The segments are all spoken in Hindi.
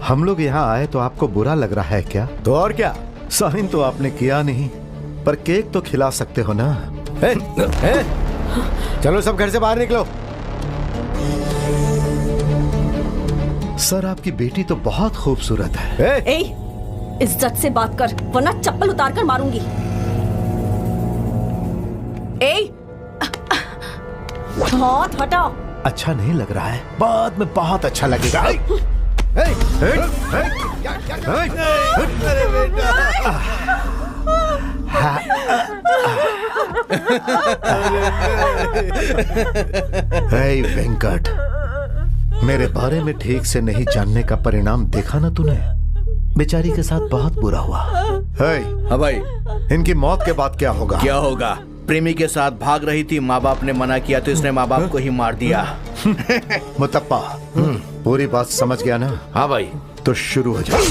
हम लोग यहाँ आए तो आपको बुरा लग रहा है क्या? तो और क्या? साइन तो आपने किया नहीं, पर केक तो खिला सकते हो ना। चलो सब घर से बाहर निकलो। सर आपकी बेटी तो बहुत खूबसूरत है। ए, इज्जत से बात कर वरना चप्पल उतार कर मारूंगी। ए, हाथ हटाओ। अच्छा नहीं लग रहा है, बाद में बहुत अच्छा लगेगा। वेंकट, मेरे बारे में ठीक से नहीं जानने का परिणाम देखा ना तूने? बेचारी के साथ बहुत बुरा हुआ। हाँ भाई, इनकी मौत के बाद क्या होगा? क्या होगा? प्रेमी के साथ भाग रही थी, माँ बाप ने मना किया तो इसने माँ बाप को ही मार दिया। मुतप्पा, पूरी बात समझ गया ना? हाँ भाई। तो शुरू हो जाए।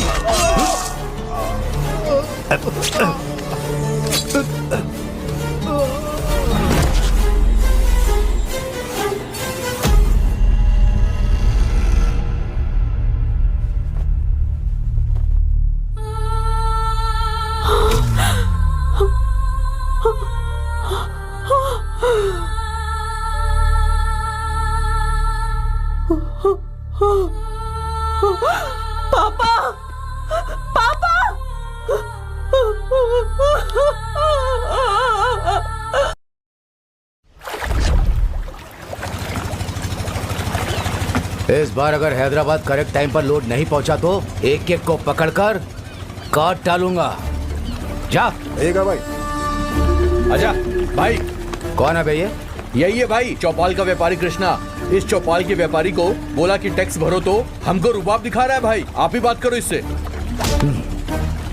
पापा, पापा। इस बार अगर हैदराबाद करेक्ट टाइम पर लोड नहीं पहुंचा तो एक एक को पकड़कर काट डालूंगा। जा। ठीक है भाई। आजा भाई। कौन है भैया? यही है भाई, चौपाल का व्यापारी कृष्णा। इस चौपाल के व्यापारी को बोला कि टैक्स भरो तो हमको रुबाब दिखा रहा है। भाई आप ही बात करो इससे।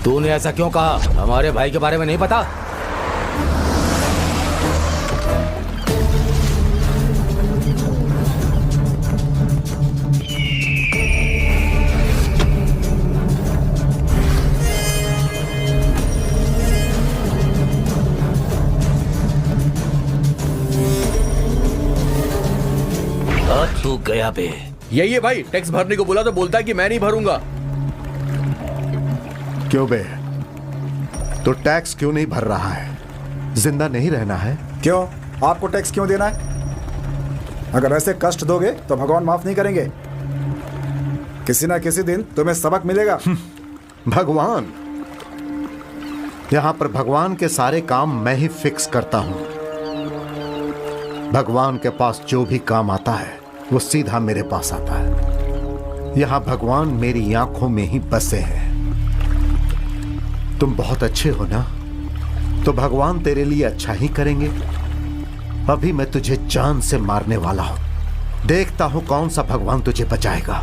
तूने ऐसा क्यों कहा? हमारे भाई के बारे में नहीं पता? तू गया बे। यही है भाई, टैक्स भरने को बोला तो बोलता है कि मैं नहीं भरूंगा। क्यों बे? तो टैक्स क्यों नहीं भर रहा है? जिंदा नहीं रहना है? क्यों? आपको टैक्स क्यों देना है? अगर ऐसे कष्ट दोगे तो भगवान माफ नहीं करेंगे। किसी ना किसी दिन तुम्हें सबक मिलेगा। भगवान? यहां पर भगवान के सारे काम मैं ही फिक्स करता हूं। भगवान के पास जो भी काम आता है वो सीधा मेरे पास आता है। यहां भगवान मेरी आंखों में ही बसे हैं। तुम बहुत अच्छे हो ना, तो भगवान तेरे लिए अच्छा ही करेंगे। अभी मैं तुझे जान से मारने वाला हूं। देखता हूं कौन सा भगवान तुझे बचाएगा।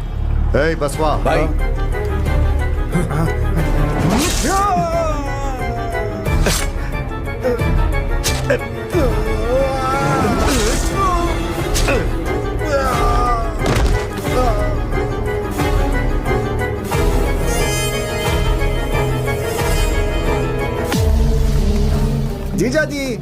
ए बसवा भाई। जीजा जी,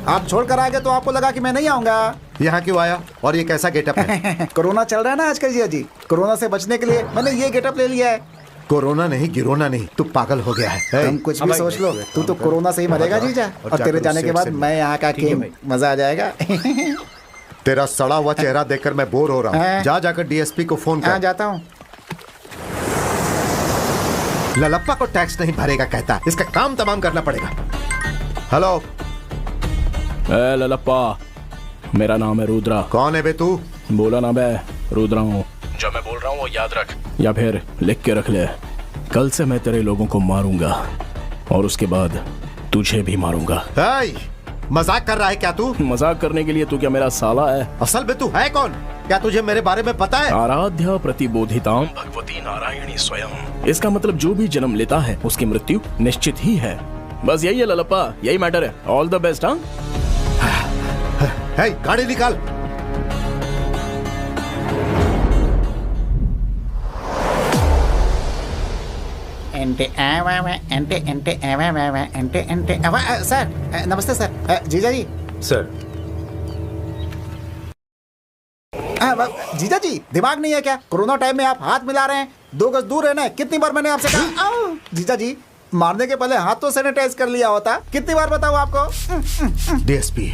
आप छोड़कर आ गए तो आपको लगा कि मैं नहीं आऊंगा। यहाँ क्यों आया और ये कैसा गेटअप है? कोरोना चल रहा है ना आजकल जीजा जी, कोरोना से बचने के लिए मैंने ये गेटअप ले लिया है। कोरोना नहीं, गिरोना नहीं, तू पागल हो गया है। तुम कुछ भी सोच लो, तू तो कोरोना से ही मरेगा जीजा। और तेरे जाने के बाद मैं यहाँ का किंग, मजा आ जाएगा। तेरा सड़ा हुआ चेहरा देखकर मैं बोर हो रहा हूँ। जा जाकर डीएसपी को फोन कर। जाता हूँ। ललप्पा को टैक्स नहीं भरेगा कहता, इसका काम तमाम करना पड़ेगा। हेलो ललप्पा, मेरा नाम है रुद्रा। कौन है बे तू? बोला ना मैं रुद्रा हूँ। जो मैं बोल रहा हूँ वो याद रख, या फिर लिख के रख ले। कल से मैं तेरे लोगों को मारूंगा और उसके बाद तुझे भी मारूंगा। मजाक कर रहा है क्या तू? मजाक करने के लिए तू क्या मेरा साला है? असल में तू है कौन? क्या तुझे मेरे बारे में पता है? आराध्या प्रतिबोधिताम भगवती नारायणी स्वयं। इसका मतलब जो भी जन्म लेता है उसकी मृत्यु निश्चित ही है। बस यही है ललप्पा, यही मैटर है। All the best. हाँ, गाड़ी निकाल। सर नमस्ते सर। जीजा जी। सर। जीजा जी, दिमाग नहीं है क्या? कोरोना टाइम में आप हाथ मिला रहे हैं। 2 गज दूर रहना है। कितनी बार मैंने आपसे कहा? आओ। जीजा जी, मारने के पहले हाथ तो सैनिटाइज कर लिया होता। कितनी बार बताऊं आपको? डीएसपी,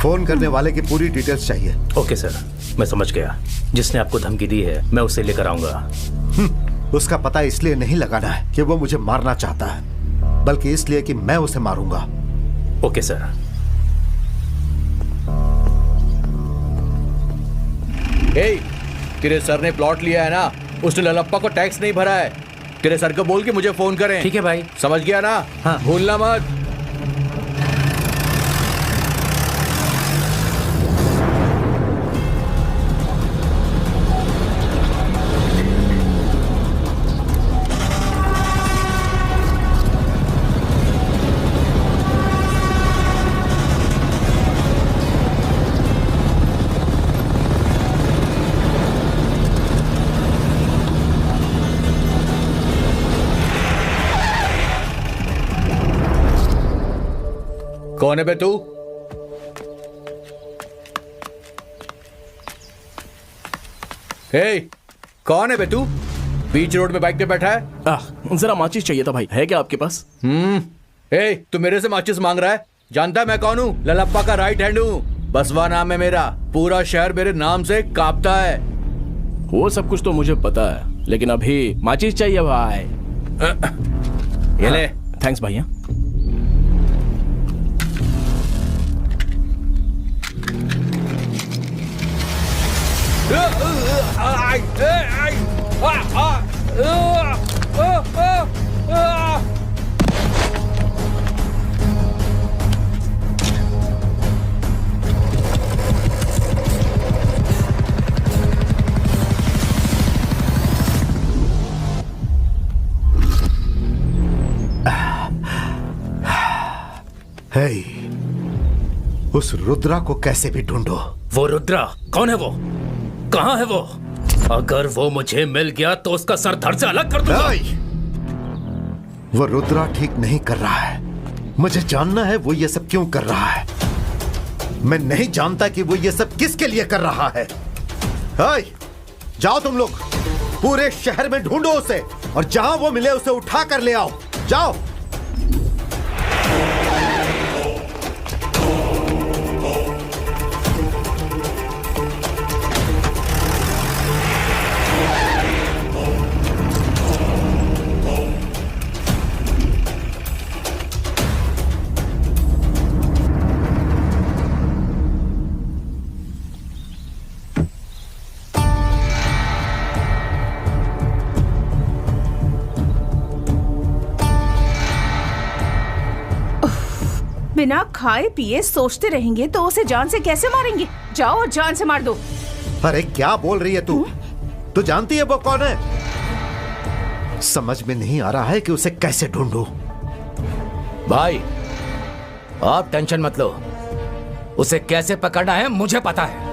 फोन करने वाले की पूरी डिटेल्स चाहिए। ओके सर, मैं समझ गया। जिसने आपको धमकी दी है मैं उसे लेकर आऊंगा। उसका पता इसलिए नहीं लगाना है कि वो मुझे मारना चाहता है, बल्कि इसलिए कि मैं उसे मारूंगा। Okay sir. तेरे सर ने प्लॉट लिया है ना, उसने ललप्पा को टैक्स नहीं भरा है। तेरे सर को बोल के मुझे फोन करें। ठीक है भाई। समझ गया ना? हाँ। भूलना मत। कौन है बे तू? कौन है बे तू? बीच रोड में बाइक पे बैठा है। जरा माचिस चाहिए था भाई, है क्या आपके पास? तू मेरे से माचिस मांग रहा है? जानता है मैं कौन हूँ? ललप्पा का राइट हैंड हूँ। बसवा नाम है मेरा। पूरा शहर मेरे नाम से कांपता है। वो सब कुछ तो मुझे पता है, लेकिन अभी माचिस चाहिए भाई। ये ले। थैंक्स भैया। हे, उस रुद्रा को कैसे भी ढूंढो। वो रुद्रा कौन है? वो कहाँ है? वो अगर वो मुझे मिल गया तो उसका सर धड़ से अलग कर दूंगा। वो रुद्रा ठीक नहीं कर रहा है। मुझे जानना है वो ये सब क्यों कर रहा है। मैं नहीं जानता कि वो ये सब किसके लिए कर रहा है। जाओ तुम लोग, पूरे शहर में ढूंढो उसे, और जहां वो मिले उसे उठा कर ले आओ। जाओ। बिना खाए पिए सोचते रहेंगे तो उसे जान से कैसे मारेंगे? जाओ और जान से मार दो। अरे क्या बोल रही है तू? तू जानती है वो कौन है? समझ में नहीं आ रहा है कि उसे कैसे ढूंढूं। भाई आप टेंशन मत लो, उसे कैसे पकड़ना है मुझे पता है।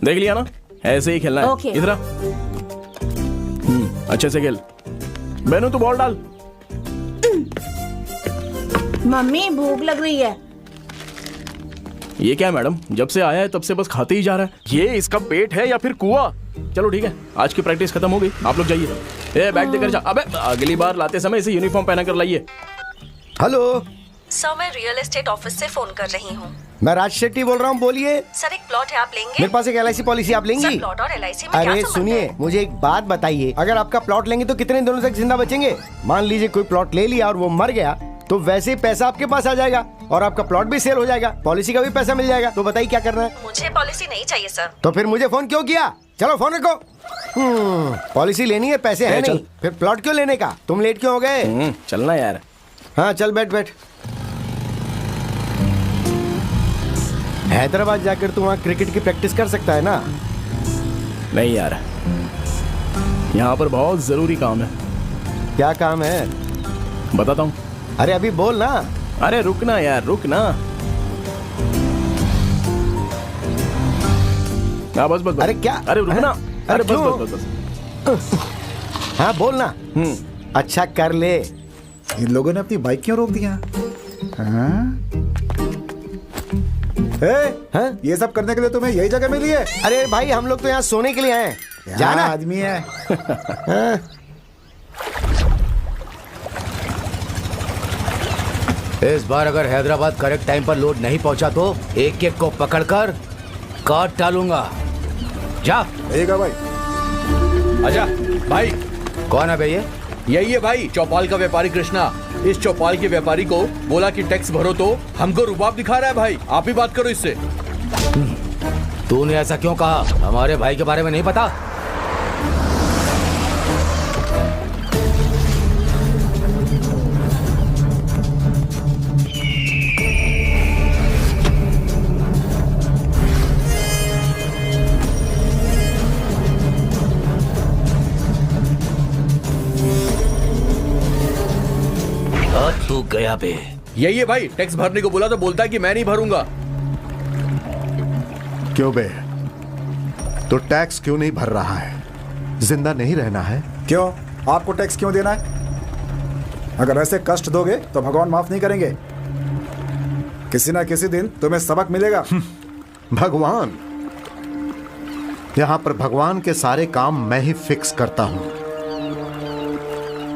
देख लिया ना, ऐसे ही खेलना है। ओके। इधर आ। अच्छे से खेल। बेनू तू बॉल डाल। मम्मी भूख लग रही है। ये क्या है मैडम, जब से आया है तब से बस खाते ही जा रहा है। ये इसका पेट है या फिर कुआं? चलो ठीक है, आज की प्रैक्टिस खत्म हो गई, आप लोग जाइए। ए बैग देकर जा। अबे अगली बार लाते समय इसे यूनिफॉर्म पहना कर लाइए। हेलो सर, मैं रियल एस्टेट ऑफिस से फोन कर रही हूँ। मैं राज शेट्टी बोल रहा हूँ, बोलिए। सर, एक प्लॉट है, आप लेंगे? मेरे पास एक LIC पॉलिसी, आप लेंगी? सर, प्लॉट और LIC में क्या अरे संबंध सुनिए, है? मुझे एक बात बताइए, अगर आपका प्लॉट लेंगे तो कितने दिनों तक जिंदा बचेंगे? मान लीजिए कोई प्लॉट ले लिया और वो मर गया, तो वैसे ही पैसा आपके पास आ जाएगा और आपका प्लॉट भी सेल हो जाएगा, पॉलिसी का भी पैसा मिल जाएगा। तो बताइए क्या करना है? मुझे पॉलिसी नहीं चाहिए सर। तो फिर मुझे फोन क्यों किया? चलो फोन रखो। पॉलिसी लेनी है, पैसे है नहीं, फिर प्लॉट क्यों लेने का? तुम लेट क्यों हो गए? चलना यार। हाँ चल, बैठ बैठ। हैदराबाद जाकर तू वहाँ क्रिकेट की प्रैक्टिस कर सकता है ना? नहीं यार, यहाँ पर बहुत जरूरी काम है। क्या काम है? बताता हूँ। अरे अभी बोल ना। अरे रुकना यार, रुकना। हाँ बस बस बस। अरे क्या? अरे रुकना। अरे अरे बस क्यों? बस बस बस। हाँ बोल ना। अच्छा कर ले। इन लोगों ने अपनी बाइक क्यों रोक दिया? हाँ? हाँ? ये सब करने के लिए तुम्हें यही जगह मिली है? अरे भाई, हम लोग तो यहाँ सोने के लिए आए हैं। क्या जाना आदमी है। हाँ? इस बार अगर हैदराबाद करेक्ट टाइम पर लोड नहीं पहुंचा तो एक एक को पकड़कर काट डालूंगा। जा। ठीक है भाई। आजा भाई। कौन है भैया? यही है भाई, चौपाल का व्यापारी कृष्णा। इस चौपाल के व्यापारी को बोला कि टैक्स भरो तो हमको रुबाब दिखा रहा है। भाई आप ही बात करो इससे। तूने ऐसा क्यों कहा? हमारे भाई के बारे में नहीं पता? तू गया बे। यही है भाई, टैक्स भरने को बोला तो बोलता है कि मैं नहीं भरूंगा। क्यों बे, तो टैक्स क्यों नहीं भर रहा है? जिंदा नहीं रहना है? क्यों? आपको टैक्स क्यों देना है? अगर ऐसे कष्ट दोगे तो भगवान माफ नहीं करेंगे। किसी ना किसी दिन तुम्हें सबक मिलेगा। भगवान? यहां पर भगवान के सारे काम मैं ही फिक्स करता हूं।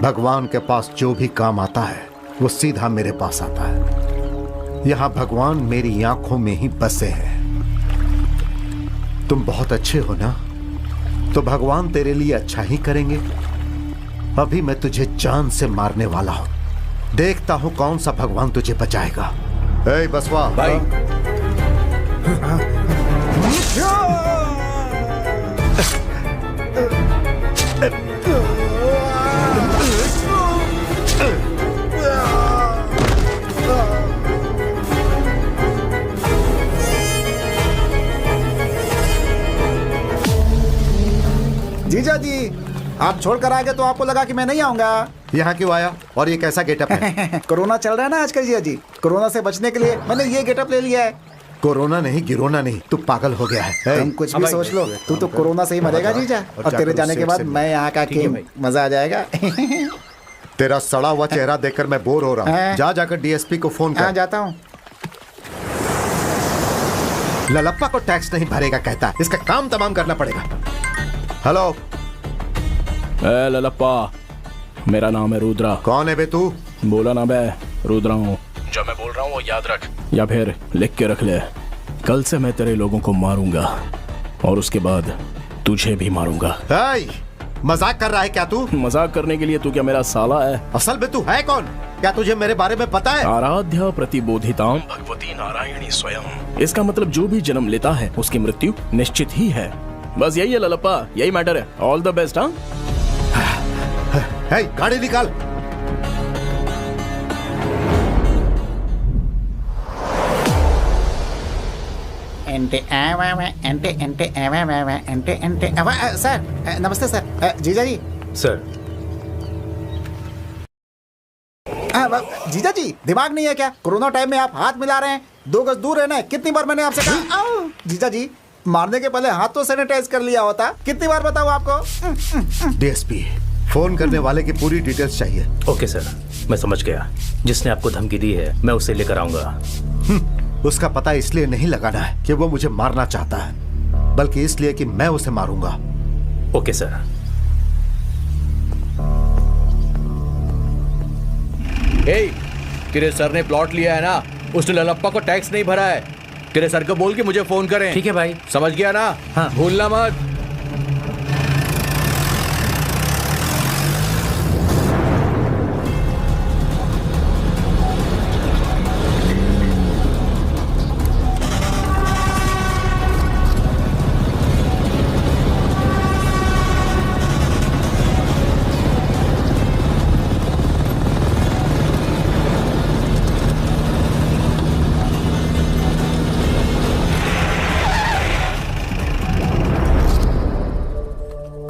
भगवान के पास जो भी काम आता है वो सीधा मेरे पास आता है। यहां भगवान मेरी आंखों में ही बसे हैं। तुम बहुत अच्छे हो ना, तो भगवान तेरे लिए अच्छा ही करेंगे। अभी मैं तुझे जान से मारने वाला हूं, देखता हूं कौन सा भगवान तुझे बचाएगा। ए बसवा भाई जीजा जी, आप छोड़कर आ गए तो आपको लगा कि मैं नहीं आऊंगा। यहाँ क्यों आया और ये कैसा गेटअप है? कोरोना चल रहा है ना आजकल जीजा जी, कोरोना से बचने के लिए मैंने ये गेटअप ले लिया है। कोरोना नहीं, गिरोना नहीं, तू पागल हो गया है। तुम कुछ भी सोच लो, तू तो कोरोना से ही मरेगा जीजा, और तेरे जाने के बाद मैं यहाँ का के मजा आ जाएगा। तेरा सड़ा हुआ चेहरा देखकर मैं बोर हो रहा हूँ। जा जाकर डीएसपी को फोन हाँ कर। जाता हूँ। ललप्पा को टैक्स नहीं भरेगा कहता, इसका काम तमाम करना पड़ेगा। हेलो। ए ललप्पा, मेरा नाम है रुद्रा। कौन है बे तू? बोला ना बे, रुद्रा हूँ। जो मैं बोल रहा हूँ वो याद रख, या फिर लिख के रख ले। कल से मैं तेरे लोगों को मारूंगा और उसके बाद तुझे भी मारूंगा। मजाक कर रहा है क्या तू? मजाक करने के लिए तू क्या मेरा साला है? असल में तू है कौन? क्या तुझे मेरे बारे में पता है? आराध्या प्रतिबोधिताम भगवती नारायणी स्वयं। इसका मतलब जो भी जन्म लेता है उसकी मृत्यु निश्चित ही है। बस यही है ललप्पा, यही मैटर है। All the best. हाँ गाड़ी निकाल। सर नमस्ते सर। जीजा जी। सर जीजा जी, दिमाग नहीं है क्या? कोरोना टाइम में आप हाथ मिला रहे हैं, 2 गज दूर रहना है। कितनी बार मैंने आपसे कहा? जीजा जी, मारने के पहले हाथ तो सैनिटाइज कर लिया होता। कितनी बार बताऊं आपको? डीएसपी, फोन करने वाले की पूरी डिटेल्स चाहिए। ओके सर, मैं समझ गया। जिसने आपको धमकी दी है मैं उसे लेकर आऊंगा। उसका पता इसलिए नहीं लगाना है कि वो मुझे मारना चाहता है, बल्कि इसलिए कि मैं उसे मारूंगा। Okay sir. तेरे सर ने प्लॉट लिया है ना, उसने ललप्पा को टैक्स नहीं भरा है। तेरे सर को बोल के मुझे फोन करें। ठीक है भाई। समझ गया ना? हाँ। भूलना मत।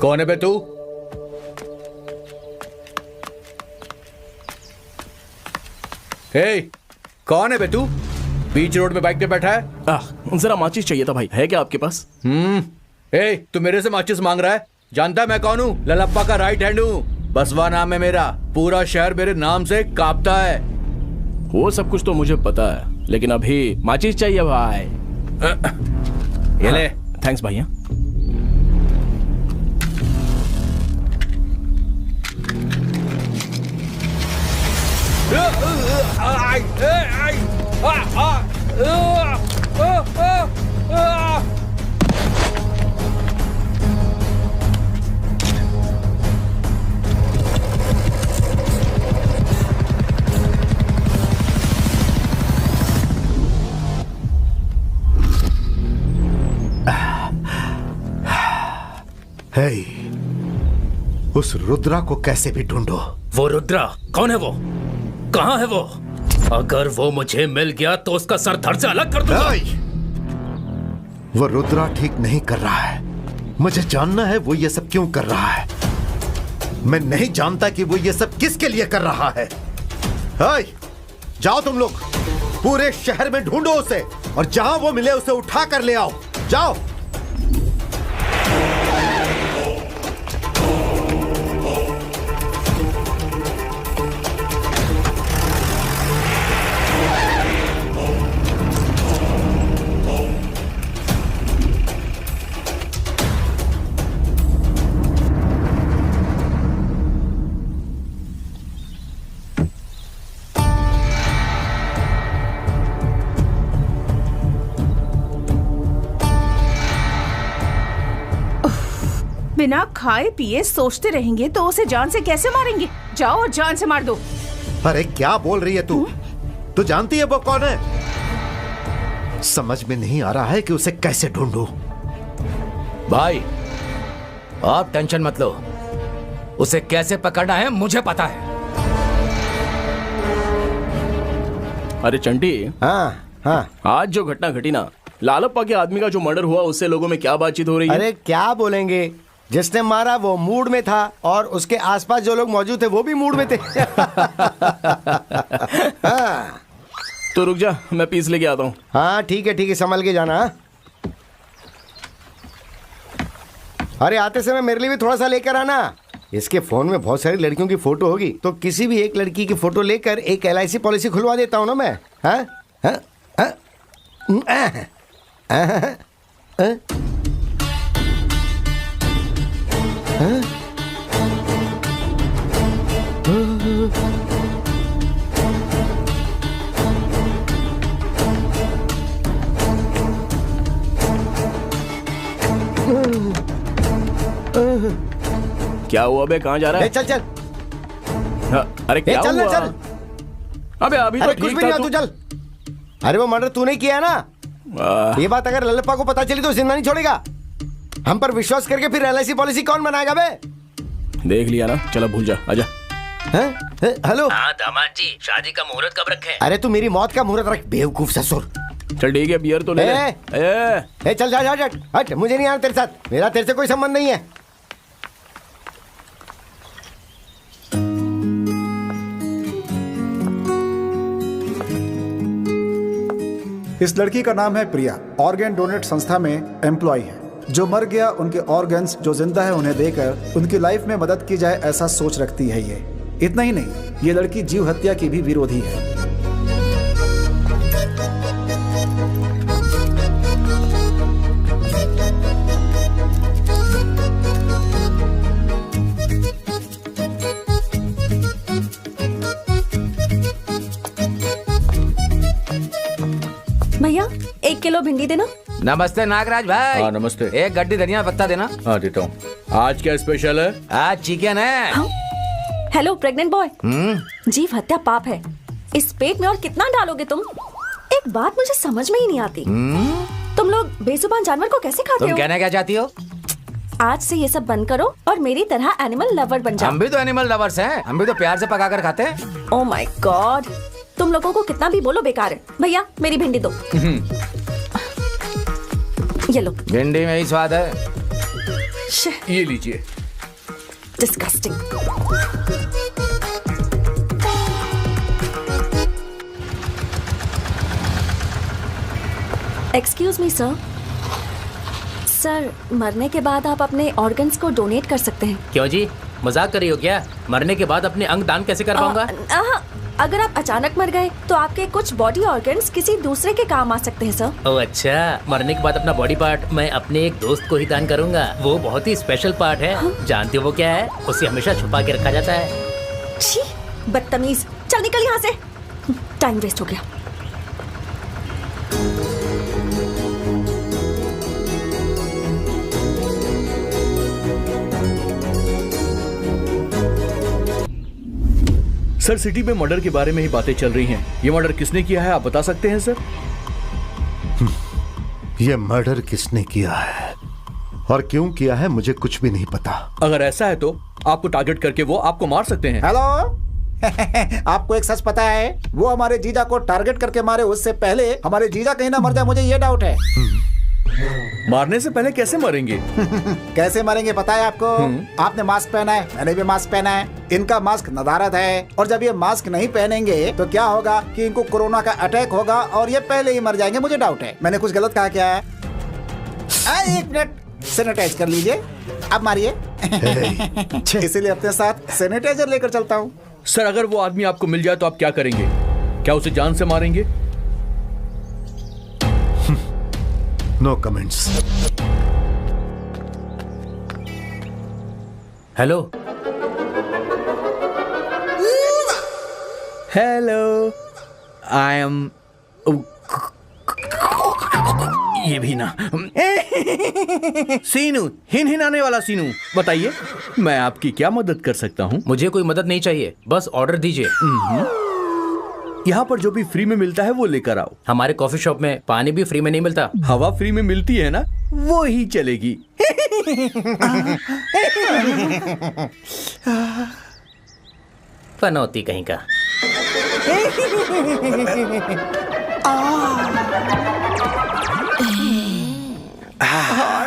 कौन है बे तू? कौन है बे तू? बीच रोड में बाइक पे बैठा है। जरा माचिस चाहिए था भाई, है क्या आपके पास? तू मेरे से माचिस मांग रहा है? जानता है मैं कौन हूँ? ललप्पा का राइट हैंड हूँ। बसवा नाम है मेरा। पूरा शहर मेरे नाम से कांपता है। वो सब कुछ तो मुझे पता है, लेकिन अभी माचिस चाहिए भाई। ये ले। थैंक्स भैया। हे, उस रुद्रा को कैसे भी ढूंढो। वो रुद्रा कौन है? वो कहाँ है? वो अगर वो मुझे मिल गया तो उसका सर धड़ से अलग कर दूंगा। वो रुद्रा ठीक नहीं कर रहा है। मुझे जानना है वो ये सब क्यों कर रहा है। मैं नहीं जानता कि वो ये सब किसके लिए कर रहा है। जाओ तुम लोग, पूरे शहर में ढूंढो उसे, और जहां वो मिले उसे उठा कर ले आओ। जाओ। बिना खाए पिए सोचते रहेंगे तो उसे जान से कैसे मारेंगे? जाओ और जान से मार दो। अरे क्या बोल रही है तू? तू जानती है वो कौन है? समझ में नहीं आ रहा है कि उसे कैसे ढूंढूं। भाई आप टेंशन मत लो, उसे कैसे पकड़ना है मुझे पता है। अरे चंटी, हाँ, आज जो घटना घटी ना, लालप्पा के आदमी का जो मर्डर हुआ, उससे लोगों में क्या बातचीत हो रही है? अरे क्या बोलेंगे, जिसने मारा वो मूड में था और उसके आसपास जो लोग मौजूद थे वो भी मूड में थे। हाँ। तो रुक जा, मैं पीस लेके आता हूँ। हाँ ठीक है, संभल के जाना। अरे आते समय मेरे लिए भी थोड़ा सा लेकर आना। इसके फोन में बहुत सारी लड़कियों की फोटो होगी, तो किसी भी एक लड़की की फोटो लेकर एक LIC पॉलिसी खुलवा देता हूँ ना मैं। हाँ हाँ हाँ क्या हुआ बे, कहाँ जा रहा है? चल चल। अरे क्या चल हुआ? चल। अबे अभी अरे तो कुछ ठीक भी नहीं, था तू चल। अरे वो मर्डर तूने किया है ना। ये बात अगर लल्लप्पा को पता चली तो जिंदा नहीं छोड़ेगा। हम पर विश्वास करके फिर LIC पॉलिसी कौन बनाएगा बे? देख लिया ना, चलो भूल जा, आजा। हेलो। हाँ दामाद जी, शादी का मुहूर्त कब रखे? अरे तू मेरी मौत का मुहूर्त रख, बेवकूफ ससुर। चल ठीक है, बियर तो ले ले। चल जा हट, मुझे नहीं आना तेरे साथ, मेरा तेरे से कोई संबंध नहीं है। इस लड़की का नाम है प्रिया। ऑर्गन डोनेट संस्था में एम्प्लॉय है। जो मर गया उनके ऑर्गन्स जो जिंदा है उन्हें देकर उनकी लाइफ में मदद की जाए, ऐसा सोच रखती है ये। इतना ही नहीं, ये लड़की जीव हत्या की भी विरोधी है। भैया 1 किलो भिंडी देना। नमस्ते नागराज भाई। हाँ नमस्ते। एक गड्डी धनिया पत्ता देना। हाँ देता हूँ। आज क्या स्पेशल है? आज चिकन है। हाँ? हेलो प्रेग्नेंट बॉय, जीव हत्या पाप है। इस पेट में और कितना डालोगे तुम? एक बात मुझे समझ में ही नहीं आती, तुम लोग बेजुबान जानवर को कैसे खाते तुम हो? कहना क्या चाहती हो? आज से ये सब बंद करो और मेरी तरह एनिमल लवर बन जाओ। हम भी तो एनिमल लवर्स हैं, हम भी तो प्यार से पका कर खाते हैं। ओह माय गॉड, तुम लोगों को कितना भी बोलो बेकार है। भैया मेरी भिंडी दो। ये लो। भिंडी में ही स्वाद है। ये लीजिए। Disgusting. Excuse me sir. Sir, मरने के बाद आप अपने ऑर्गन्स को डोनेट कर सकते हैं। क्यों जी, मजाक कर रही हो क्या? मरने के बाद अपने अंग दान कैसे कर पाऊंगा? अगर आप अचानक मर गए तो आपके कुछ बॉडी ऑर्गन्स किसी दूसरे के काम आ सकते हैं सर। ओह अच्छा, मरने के बाद अपना बॉडी पार्ट मैं अपने एक दोस्त को ही दान करूंगा। वो बहुत ही स्पेशल पार्ट है। जानते हो वो क्या है? उसे हमेशा छुपा के रखा जाता है। छी, बदतमीज, चल निकल यहाँ से। टाइम वेस्ट हो गया। सर सिटी में मर्डर के बारे में ही बातें चल रही हैं। ये मर्डर किसने किया है आप बता सकते हैं सर? ये मर्डर किसने किया है और क्यों किया है मुझे कुछ भी नहीं पता। अगर ऐसा है तो आपको टारगेट करके वो आपको मार सकते हैं। हेलो आपको एक सच पता है? वो हमारे जीजा को टारगेट करके मारे उससे पहले हमारे जीजा कहीं ना मर जाए, मुझे ये डाउट है। मारने से पहले कैसे मरेंगे? कैसे मरेंगे पता है आपको? आपने मास्क पहना है, मैंने भी मास्क पहना है। इनका मास्क नदारत है और जब ये मास्क नहीं पहनेंगे तो क्या होगा कि इनको कोरोना का अटैक होगा और ये पहले ही मर जाएंगे। मुझे डाउट है। मैंने कुछ गलत कहा क्या है? 1 मिनट, सैनिटाइज कर लीजिए, अब मारिए। इसीलिए अपने साथ सैनिटाइजर लेकर चलता हूँ। सर अगर वो आदमी आपको मिल जाए तो आप क्या करेंगे? क्या उसे जान से मारेंगे? No comments. Hello hello, I am. ये भी ना। सीनू, हिनहिनाने वाला सीनू, बताइए मैं आपकी क्या मदद कर सकता हूँ? मुझे कोई मदद नहीं चाहिए, बस ऑर्डर दीजिए। यहाँ पर जो भी फ्री में मिलता है वो लेकर आओ। हमारे कॉफी शॉप में पानी भी फ्री में नहीं मिलता। हवा फ्री में मिलती है ना, वो ही चलेगी। पनौती कहीं का।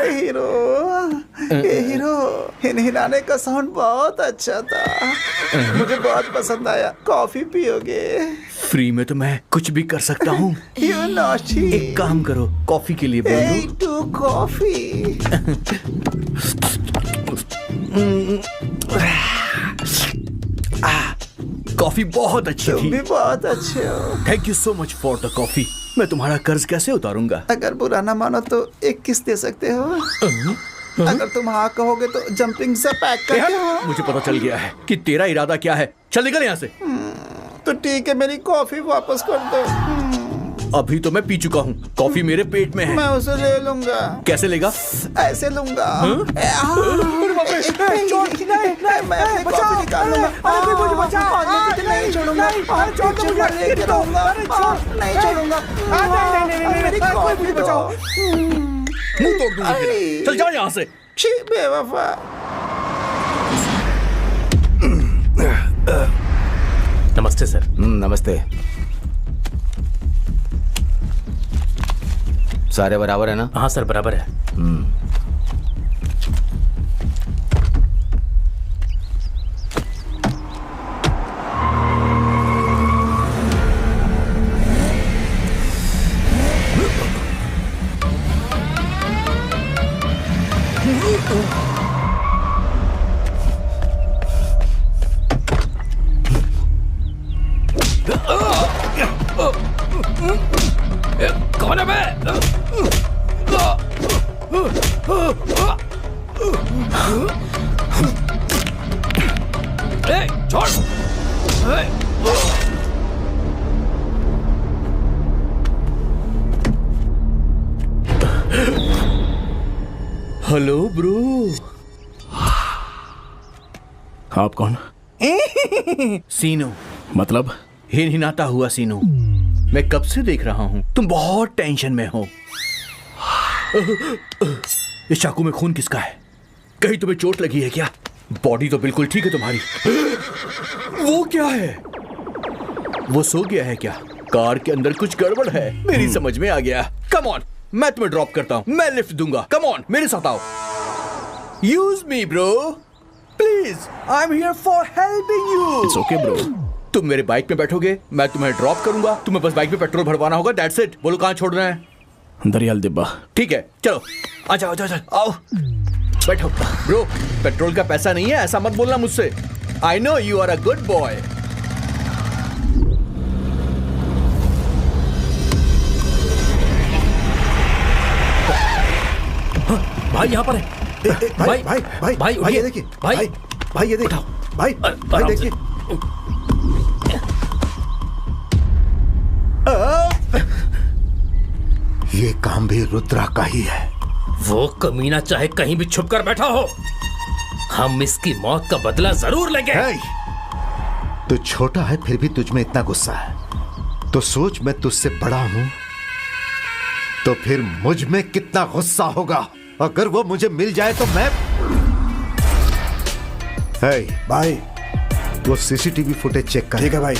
हीरो, ये हीरो, हिनहिनाने का साउंड बहुत अच्छा था, मुझे बहुत पसंद आया। कॉफी पियोगे? फ्री में तो मैं कुछ भी कर सकता हूँ। You naughty. एक काम करो, कॉफी के लिए बोल Hey, दो। to coffee. कॉफी बहुत अच्छी तुम थी। भी बहुत अच्छे हो। Thank you so much for the coffee. मैं तुम्हारा कर्ज कैसे उतारूंगा? अगर बुरा ना मानो तो एक किस दे सकते हो? अगर तुम हाँ कहोगे तो जंपिंग से पैक करके। मुझे पता चल गया है कि तेरा इरादा क्या है। चल निकल यहाँ से। तो ठीक है, मेरी कॉफी वापस कर दो। अभी तो मैं पी चुका हूँ, कॉफी मेरे पेट में है। मैं उसे ले लूंगा। कैसे लेगा? ऐसे लूंगा। मैं अपनी कॉफी निकाल लूंगा। नहीं छोड़ूंगा, लेके रहूंगा, नहीं छोड़ूंगा। मेरी कॉफी बचाओ। मुंह तोड़ दूंगा तेरा। चल जा यहाँ से। छी बेवफा। नमस्ते सर। नमस्ते। सारे बराबर है ना? हाँ सर, बराबर है। कौन है बे? छोड़। Hello bro. आप कौन? सीनू, मतलब? हिनहिनाता हुआ सीनू। मैं कब से देख रहा हूँ तुम बहुत टेंशन में हो। इस चाकू में खून किसका है? कहीं तुम्हें चोट लगी है क्या? बॉडी तो बिल्कुल ठीक है तुम्हारी। वो क्या है? वो सो गया है क्या? कार के अंदर कुछ गड़बड़ है। मेरी समझ में आ गया। कम ऑन, मैं तुम्हें ड्रॉप करता हूँ, मैं लिफ्ट दूंगा। कम ऑन, मेरे साथ आओ। Use me bro, please, I am here for helping you. It's okay bro. तुम मेरे बाइक में बैठोगे, मैं तुम्हें ड्रॉप करूंगा। तुम्हें बस बाइक में पेट्रोल भरवाना होगा, दैट्स इट। बोलो कहाँ छोड़ना है? दरियाल डिब्बा। ठीक है, चलो आ जाओ, आओ बैठो। ब्रो, पेट्रोल का पैसा नहीं है ऐसा मत बोलना मुझसे। I know you are a good boy. भाई यहाँ पर है। भाई भाई भाई भाई भाई ये देखिए, भाई भाई ये देखो, भाई भाई देखिए। ये काम भी रुद्रा का ही है। वो कमीना चाहे कहीं भी छुप कर बैठा हो, हम इसकी मौत का बदला जरूर लेंगे। तू छोटा है फिर भी तुझ में इतना गुस्सा है, तो सोच मैं तुझसे बड़ा हूं तो फिर मुझ में कितना गुस्सा होगा। अगर वो मुझे मिल जाए तो मैं भाई वो सीसीटीवी फुटेज चेक कर। ठीक है भाई।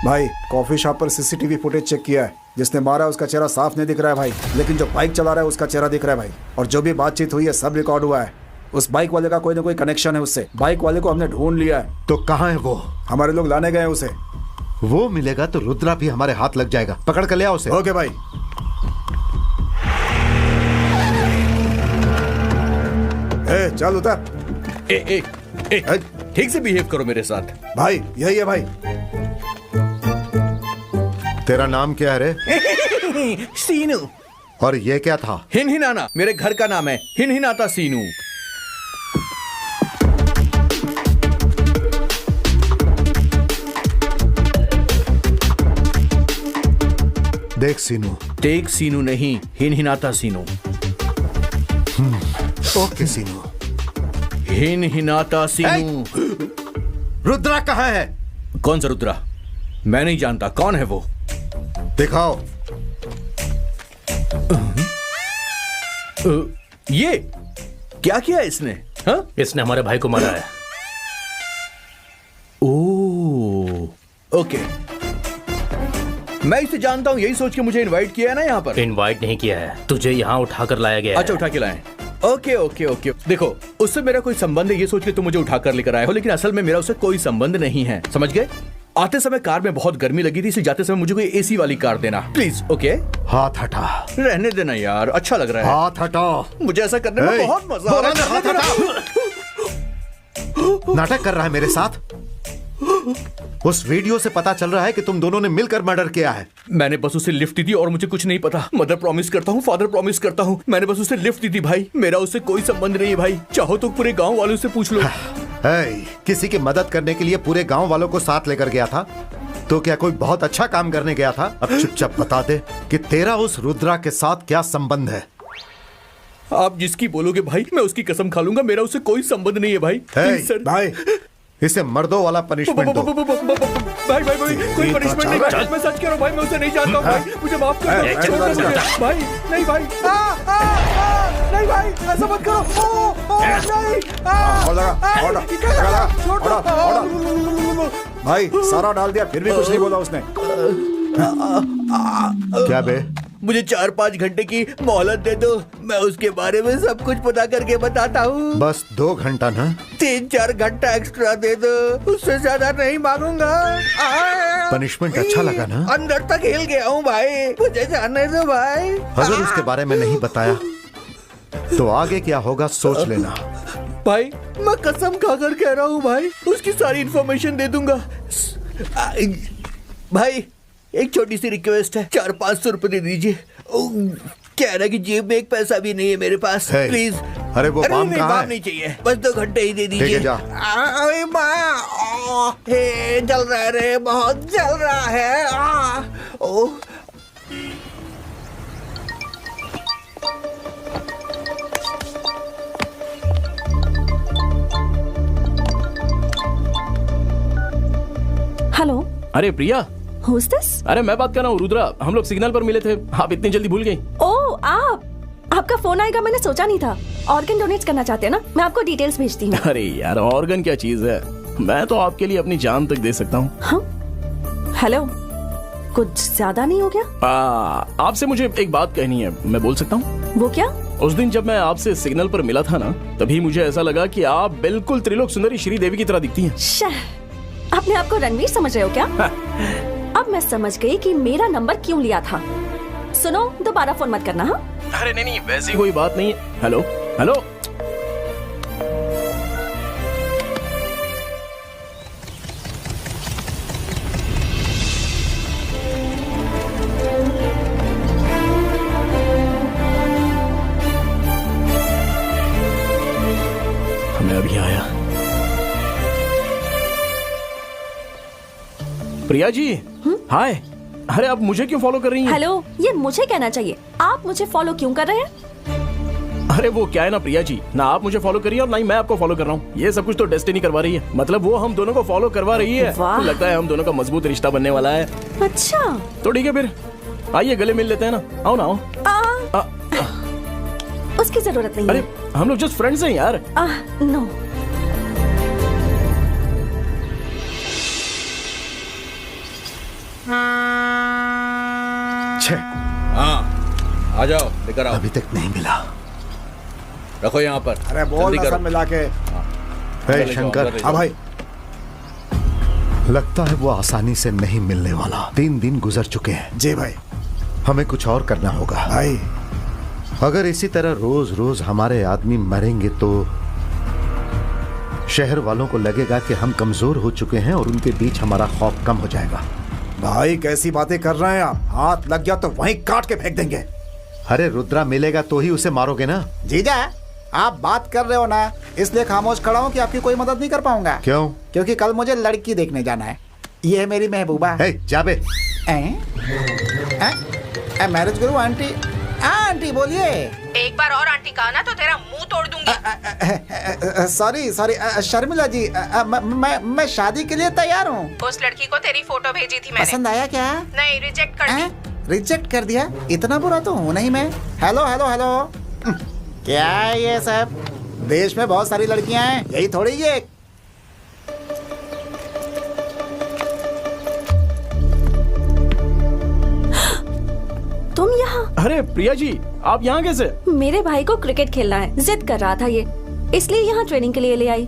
भाई कॉफी शॉप पर सीसीटीवी फुटेज चेक किया है। जिसने मारा उसका चेहरा साफ नहीं दिख रहा है भाई, लेकिन जो बाइक चला रहा है उसका चेहरा दिख रहा है भाई। और जो भी बातचीत हुई है सब रिकॉर्ड हुआ है। उस बाइक वाले का कोई ना कोई कनेक्शन है उससे। बाइक वाले को हमने ढूंढ लिया है। तो कहाँ है वो? हमारे लोग लाने गए हैं उसे। वो मिलेगा तो रुद्रा भी हमारे हाथ लग जाएगा। पकड़ कर ले आओ उसे। ओके भाई। चल उतर। ठीक से बिहेव करो मेरे साथ। भाई यही है भाई। तेरा नाम क्या है रे? सीनू। और ये क्या था? हिनहिनाना मेरे घर का नाम है। हिनहिनाता सीनू। देख सीनू। देख सीनू नहीं, हिनहिनाता सीनू। ओके सीनू। हिनहिनाता सीनू। रुद्रा कहाँ है? कौन सा रुद्रा? मैं नहीं जानता। कौन है वो? दिखाओ। ये क्या किया इसने? हाँ? इसने हमारे भाई को मारा है। ओह, ओके। मैं इसे जानता हूँ, यही सोच के मुझे इनवाइट किया है ना यहाँ पर। इनवाइट नहीं किया है, तुझे यहाँ उठाकर लाया गया है। अच्छा, उठा के लाए। Okay okay okay. देखो, उससे मेरा कोई संबंध है ये सोच के तुम मुझे उठाकर लेकर आए हो, लेकिन असल में मेरा उससे कोई संबंध नहीं है। समझ गए? आते समय कार में बहुत गर्मी लगी थी, इसलिए जाते समय मुझे कोई एसी वाली कार देना प्लीज। ओके? हाथ हटा। रहने देना यार, अच्छा लग रहा है। हाथ हटाओ। मुझे ऐसा करने में बहुत मजा आ रहा है। हाथ हटा। नाटक कर रहा है मेरे साथ? उस वीडियो से पता चल रहा है कि तुम दोनों ने मिलकर मर्डर किया है। मैंने बस उसे लिफ्ट दी थी और मुझे कुछ नहीं पता। मदर प्रॉमिस करता हूँ, फादर प्रॉमिस करता हूँ, मैंने बस उसे लिफ्ट दी थी भाई। मेरा उससे कोई संबंध नहीं है भाई। चाहो तो पूरे गांव वालों से पूछ लो। किसी की मदद करने के लिए पूरे गांव वालों को साथ लेकर गया था तो क्या कोई बहुत अच्छा काम करने गया था? अब चुपचाप बता दे कि तेरा उस रुद्रा के साथ क्या संबंध है। आप जिसकी बोलोगे भाई, मैं उसकी कसम खा लूंगा। मेरा उससे कोई संबंध नहीं है भाई। सर भाई इसे मर्दों वाला पनिशमेंट दो। भाई भाई भाई, कोई पनिशमेंट नहीं भाई। मैं सच कह रहा हूँ भाई, मैं उसे नहीं जानता हूँ भाई। मुझे माफ कर दो। छोड़ दो मुझे भाई। नहीं भाई, नहीं भाई, ऐसा मत करो। नहीं भाई, सारा डाल दिया फिर भी कुछ नहीं बोला उसने। क्या बे? मुझे 4-5 घंटे की मोहलत दे दो, मैं उसके बारे में सब कुछ पता करके बताता हूँ। बस 2 घंटा ना? 3-4 घंटा एक्स्ट्रा दे दो, उससे ज्यादा नहीं मांगूंगा। पनिशमेंट अच्छा लगा ना? अंदर तक हिल गया हूँ भाई, मुझे जाने दो भाई। अगर उसके बारे में नहीं बताया तो आगे क्या होगा सोच लेना। भाई मैं कसम खाकर कह रहा हूँ भाई, उसकी सारी इन्फॉर्मेशन दे दूंगा। भाई एक छोटी सी रिक्वेस्ट है, 400-500 रुपए दे दीजिए। कह रहा कि जेब में एक पैसा भी नहीं है मेरे पास। प्लीज अरे वो अरे बाम नहीं, कहाँ बाम है? नहीं चाहिए, बस 2 घंटे ही दे ठीक है, दीजिए। जा। अरे माँ, हे जल रहा है रे, बहुत जल रहा है। ओह हेलो, अरे प्रिया, who's this? अरे मैं बात कर रहा हूँ रुद्रा। हम लोग सिग्नल पर मिले थे, आप इतनी जल्दी भूल गई? ओह, आपका फोन आएगा मैंने सोचा नहीं था। ऑर्गन डोनेट करना चाहते हैं ना? मैं आपको डिटेल्स भेजती हूँ। अरे यार, ऑर्गन क्या चीज है, मैं तो आपके लिए अपनी जान तक दे सकता हूँ। हाँ? हेलो, कुछ ज्यादा नहीं हो गया? आपसे मुझे एक बात कहनी है, मैं बोल सकता हूँ? वो क्या? उस दिन जब मैं आपसे सिग्नल पर मिला था ना, तभी मुझे ऐसा लगा कि आप बिल्कुल त्रिलोक सुंदरी श्रीदेवी की तरह दिखती हैं। अपने आप को रणवीर समझ रहे हो क्या? अब मैं समझ गई कि मेरा नंबर क्यों लिया था। सुनो, दोबारा फोन मत करना। हाँ? अरे नहीं, वैसी कोई बात नहीं है। हेलो हेलो, मैं अभी आया। प्रिया जी, हाय। अरे आप मुझे क्यों फॉलो कर रही हैं? हेलो, ये मुझे कहना चाहिए। आप मुझे फॉलो क्यों कर रहे हैं? अरे वो क्या है ना प्रिया जी, ना आप मुझे फॉलो करिए और ना ही मैं आपको फॉलो कर रहा हूँ। ये सब कुछ तो डेस्टिनी करवा रही है, मतलब वो हम दोनों को फॉलो करवा रही है। वाह। लगता है हम दोनों का मजबूत रिश्ता बनने वाला है। अच्छा, तो ठीक है फिर, आइए गले मिल लेते हैं ना। आओ ना, आओ। उसकी जरूरत नहीं अरे है। हम लोग जस्ट फ्रेंड्स हैं यार। नो। हाँ, आ जाओ, लेकर आओ। अभी तक नहीं मिला। रखो यहाँ पर। अरे बोल जल्दी ना करो। सब मिला के। हे शंकर, अंदर ले जाओ। हाँ भाई, लगता है वो आसानी से नहीं मिलने वाला। 3 दिन गुजर चुके हैं। जी भाई। हमें कुछ और करना होगा भाई, अगर इसी तरह रोज रोज हमारे आदमी मरेंगे तो शहर वालों को लगेगा कि हम कमजोर हो चुके हैं और उनके बीच हमारा खौफ कम हो जाएगा। भाई कैसी बातें कर रहे हैं आप? हाथ लग गया तो वहीं काट के फेंक देंगे। अरे रुद्रा मिलेगा तो ही उसे मारोगे ना? जीजा, आप बात कर रहे हो ना, इसलिए खामोश खड़ा हूँ कि आपकी कोई मदद नहीं कर पाऊंगा। क्यों? क्योंकि कल मुझे लड़की देखने जाना है। ये है मेरी महबूबा। हे जाबे। मैरिज गुरु आंटी। आंटी बोलिए। एक बार और आंटी कहा ना तो तेरा मुंह तोड़ दूंगी। सॉरी सॉरी शर्मिला जी, मैं शादी के लिए तैयार हूँ। उस लड़की को तेरी फोटो भेजी थी मैंने। पसंद आया क्या? नहीं, रिजेक्ट कर दी। रिजेक्ट कर दिया? इतना बुरा तो हूँ नहीं मैं। हेलो हेलो हेलो, क्या है ये सब? देश में बहुत सारी लड़कियां हैं, यही थोड़ी ये। तुम यहाँ? अरे प्रिया जी, आप यहाँ कैसे? मेरे भाई को क्रिकेट खेलना है, जिद कर रहा था ये, इसलिए यहाँ ट्रेनिंग के लिए ले आई।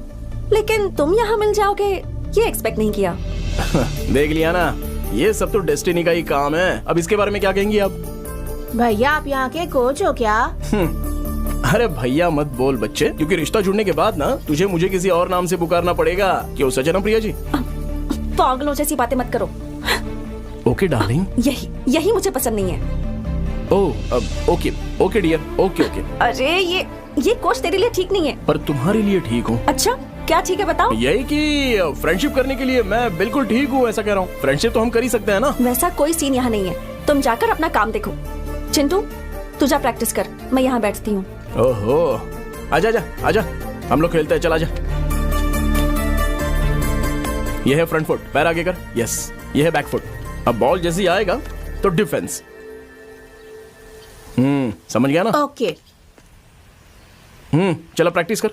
लेकिन तुम यहाँ मिल जाओगे ये एक्सपेक्ट नहीं किया। देख लिया ना, ये सब तो डेस्टिनी का ही काम है। अब इसके बारे में क्या कहेंगी आप? भैया, आप यहाँ के कोच हो क्या? अरे भैया मत बोल बच्चे, क्योंकि रिश्ता जुड़ने के बाद ना तुझे मुझे किसी और नाम से पुकारना पड़ेगा। क्यों सच है ना प्रिया जी? पागलों जैसी बातें मत करो। Okay darling. यही मुझे पसंद नहीं है। Okay okay dear, okay okay. अरे ये कोच तेरे लिए ठीक नहीं है। पर तुम्हारे लिए ठीक हूँ। अच्छा, क्या ठीक है बताओ? यही कि फ्रेंडशिप करने के लिए मैं बिल्कुल ठीक हूँ, ऐसा कह रहा हूँ। फ्रेंडशिप तो हम कर ही सकते हैं ना। वैसा कोई सीन यहाँ नहीं है, तुम जाकर अपना काम देखो। चिंटू, तू जा प्रैक्टिस कर, मैं यहाँ बैठती हूँ। ओहो, आजा आजा आजा, हम लोग खेलते हैं, चल आजा। ये है फ्रंट फुट, पैर आगे कर। यस, ये है बैक फुट। अब बॉल जैसे ही आएगा तो डिफेंस। समझ गया ना? ओके। चलो प्रैक्टिस कर।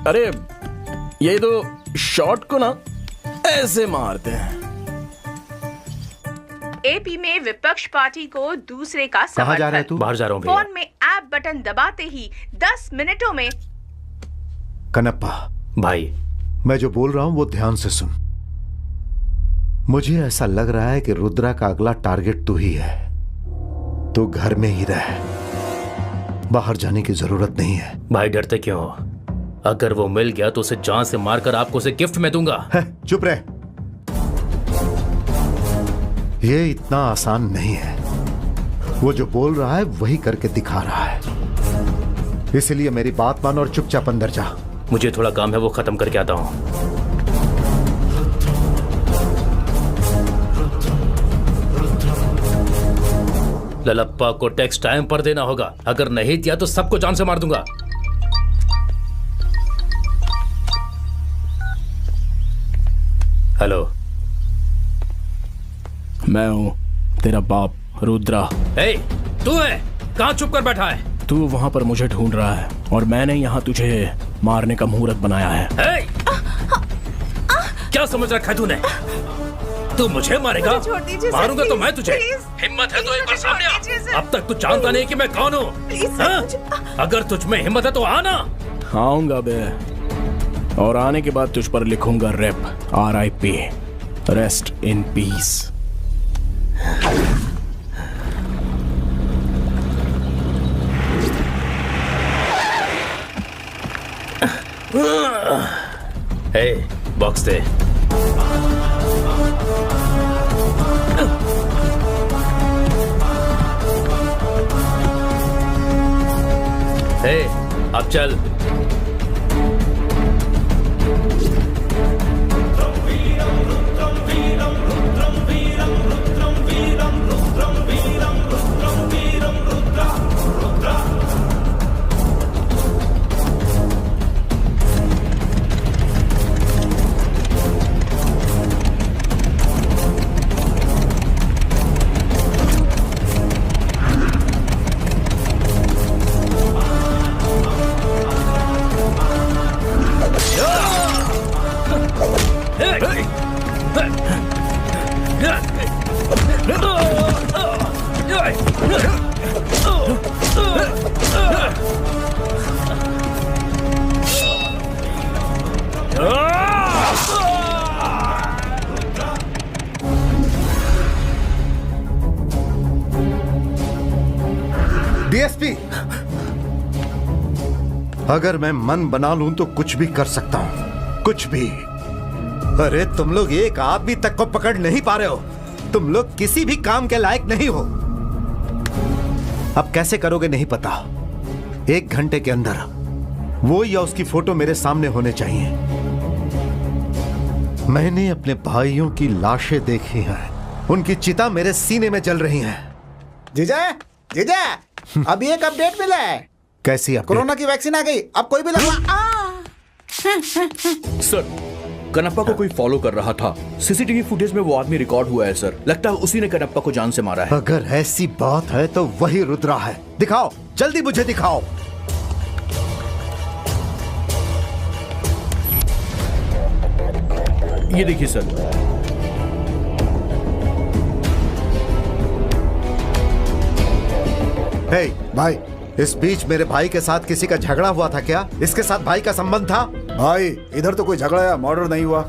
अरे ये तो शॉट को ना ऐसे मारते हैं। एपी में विपक्ष पार्टी को दूसरे का कहाँ जा रहा है समर्थन। तू? बाहर जा रहा हूँ भैया। फोन में ऐप बटन दबाते ही 10 मिनटों में। कनप्पा, भाई, मैं जो बोल रहा हूँ वो ध्यान से सुन। मुझे ऐसा लग रहा है कि रुद्रा का अगला टारगेट तू ही है। तू घर में ही रह, बाहर जाने की जरूरत नहीं है। भाई डरते क्यों हो? अगर वो मिल गया तो उसे जान से मारकर आपको उसे गिफ्ट में दूंगा। चुप रहे, ये इतना आसान नहीं है। वो जो बोल रहा है वही करके दिखा रहा है, इसलिए मेरी बात मान और चुपचाप अंदर जा। मुझे थोड़ा काम है, वो खत्म करके आता हूं। ललप्पा को टैक्स टाइम पर देना होगा, अगर नहीं दिया तो सबको जान से मार दूंगा। हेलो, मैं हूं तेरा बाप रुद्रा। ए, तू है? कहां छुप कर बैठा है? तू वहां पर मुझे ढूंढ रहा है और मैंने यहाँ तुझे मारने का मुहूर्त बनाया है। ए, क्या समझ रखा है तूने? तू मुझे मारेगा? मुझे छोड़ दीजिए सर, मारूंगा तो मैं प्लीज, तुझे। प्लीज। हिम्मत है तो एक बार मुझे सामने छोड़ दीजिए, सर। आ। अब तक तू जानता नहीं कि मैं कौन हूँ। प्लीज सर, हाँ? मुझे- अगर तुझ में हिम्मत है तो आना। आऊंगा बे, और आने के बाद तुझ पर लिखूंगा रेप, RIP, रेस्ट इन पीस। ए, बॉक्स दे। ए, अब चल। DSP, अगर मैं मन बना लूं तो कुछ भी कर सकता हूं, कुछ भी। अरे तुम लोग एक आदमी तक को पकड़ नहीं पा रहे हो। तुम लोग किसी भी काम के लायक नहीं हो। अब कैसे करोगे नहीं पता। 1 घंटे के अंदर वो या उसकी फोटो मेरे सामने होने चाहिए। मैंने अपने भाइयों की लाशें देखी हैं, उनकी चिता मेरे सीने में जल रही है। जीजा, जीजा, अभी एक अपडेट मिला है। कैसी अपडेट? कोरोना की वैक्सीन आ गई, अब कोई भी लगवा। सर, कनप्पा को कोई फॉलो कर रहा था। सीसीटीवी फुटेज में वो आदमी रिकॉर्ड हुआ है सर। लगता है उसी ने कनप्पा को जान से मारा है। अगर ऐसी बात है तो वही रुद्रा है। दिखाओ, जल्दी मुझे दिखाओ। ये देखिए सर। हे भाई, इस बीच मेरे भाई के साथ किसी का झगड़ा हुआ था क्या? इसके साथ भाई का संबंध था? भाई इधर तो कोई झगड़ा या मर्डर नहीं हुआ।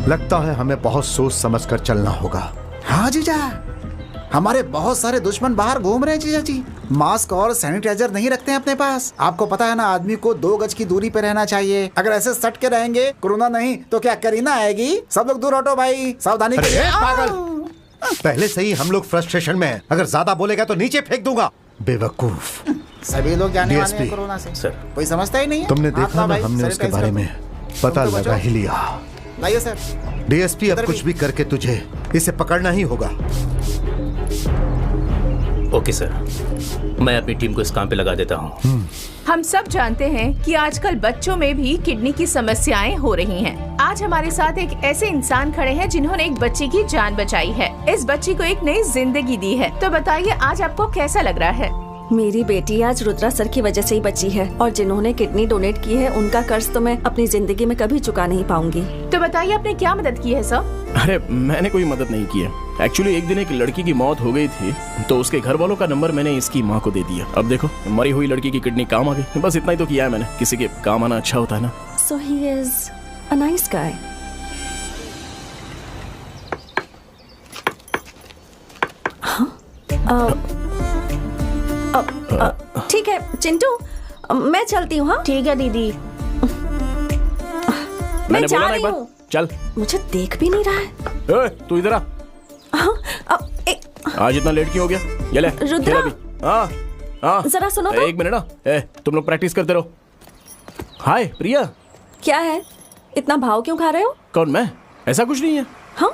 लगता है हमें बहुत सोच समझ कर चलना होगा। हाँ जीजा, हमारे बहुत सारे दुश्मन बाहर घूम रहे हैं जीजा जी। मास्क और सैनिटाइजर नहीं रखते हैं अपने पास। आपको पता है ना, आदमी को 2 गज की दूरी पे रहना चाहिए। अगर ऐसे सट के रहेंगे, कोरोना नहीं तो क्या करीना आएगी। सब लोग दूर हटो भाई, सावधानी अरे करिए। पागल, पहले से ही हम लोग फ्रस्ट्रेशन में हैं। अगर ज्यादा बोलेगा तो नीचे फेंक दूंगा। बेवकूफ। सभी लोग जाने वाले हैं DSP, कोरोना से। सर। कोई समझता ही नहीं है। तुमने हाथ देखा लाओ ना, भाई, हमने उसके सैनिटाइज बारे रखो। में पता तुम तो लगा बचो। ही लिया। लाइए सर। DSP, अब इधर कुछ भी करके तुझे इसे पकड़ना ही होगा। ओके सर, मैं अपनी टीम को इस काम पे लगा देता हूँ। हम सब जानते हैं कि आजकल बच्चों में भी किडनी की समस्याएं हो रही हैं। आज हमारे साथ एक ऐसे इंसान खड़े हैं जिन्होंने एक बच्चे की जान बचाई है। इस बच्ची को एक नई जिंदगी दी है। तो बताइए, आज आपको कैसा लग रहा है? मेरी बेटी आज रुद्रा सर की वजह से ही बची है, और जिन्होंने किडनी डोनेट की है उनका कर्ज तो मैं अपनी जिंदगी में कभी चुका नहीं पाऊंगी। तो बताइए, आपने क्या मदद की है सर? अरे मैंने कोई मदद नहीं की है। एक्चुअली एक दिन एक लड़की की मौत हो गई थी, तो उसके घर वालों का नंबर मैंने इसकी माँ को दे दिया। अब देखो, मरी हुई लड़की की किडनी काम आ गई। बस इतना ही तो किया है मैंने। किसी के काम आना अच्छा होता है ना। So he is a nice guy. ठीक है चिंटू, मैं चलती हूँ। हाँ ठीक है दीदी। मैं मैंने जा बोला ना रही एक बार, हूँ। चल। मुझे देख भी नहीं रहा है। तू इधर आ। आज इतना लेट क्यों हो गया? ये ले रुद्रा। खेल अभी। हाँ हाँ जरा सुनो तो। एक मिनट ना, तुम लोग प्रैक्टिस करते रहो। हाय प्रिया। क्या है, इतना भाव क्यों खा रहे हो? कौन, मैं? ऐसा कुछ नहीं है। हाँ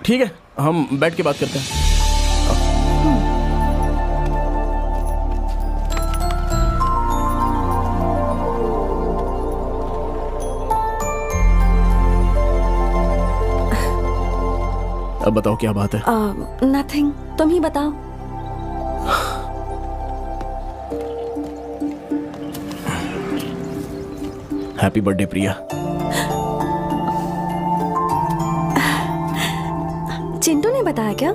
ठीक है, हम बैठ के बात करते हैं। अब बताओ क्या बात है? नथिंग, तुम ही बताओ। हैप्पी बर्थडे प्रिया। चिंटू ने बताया क्या?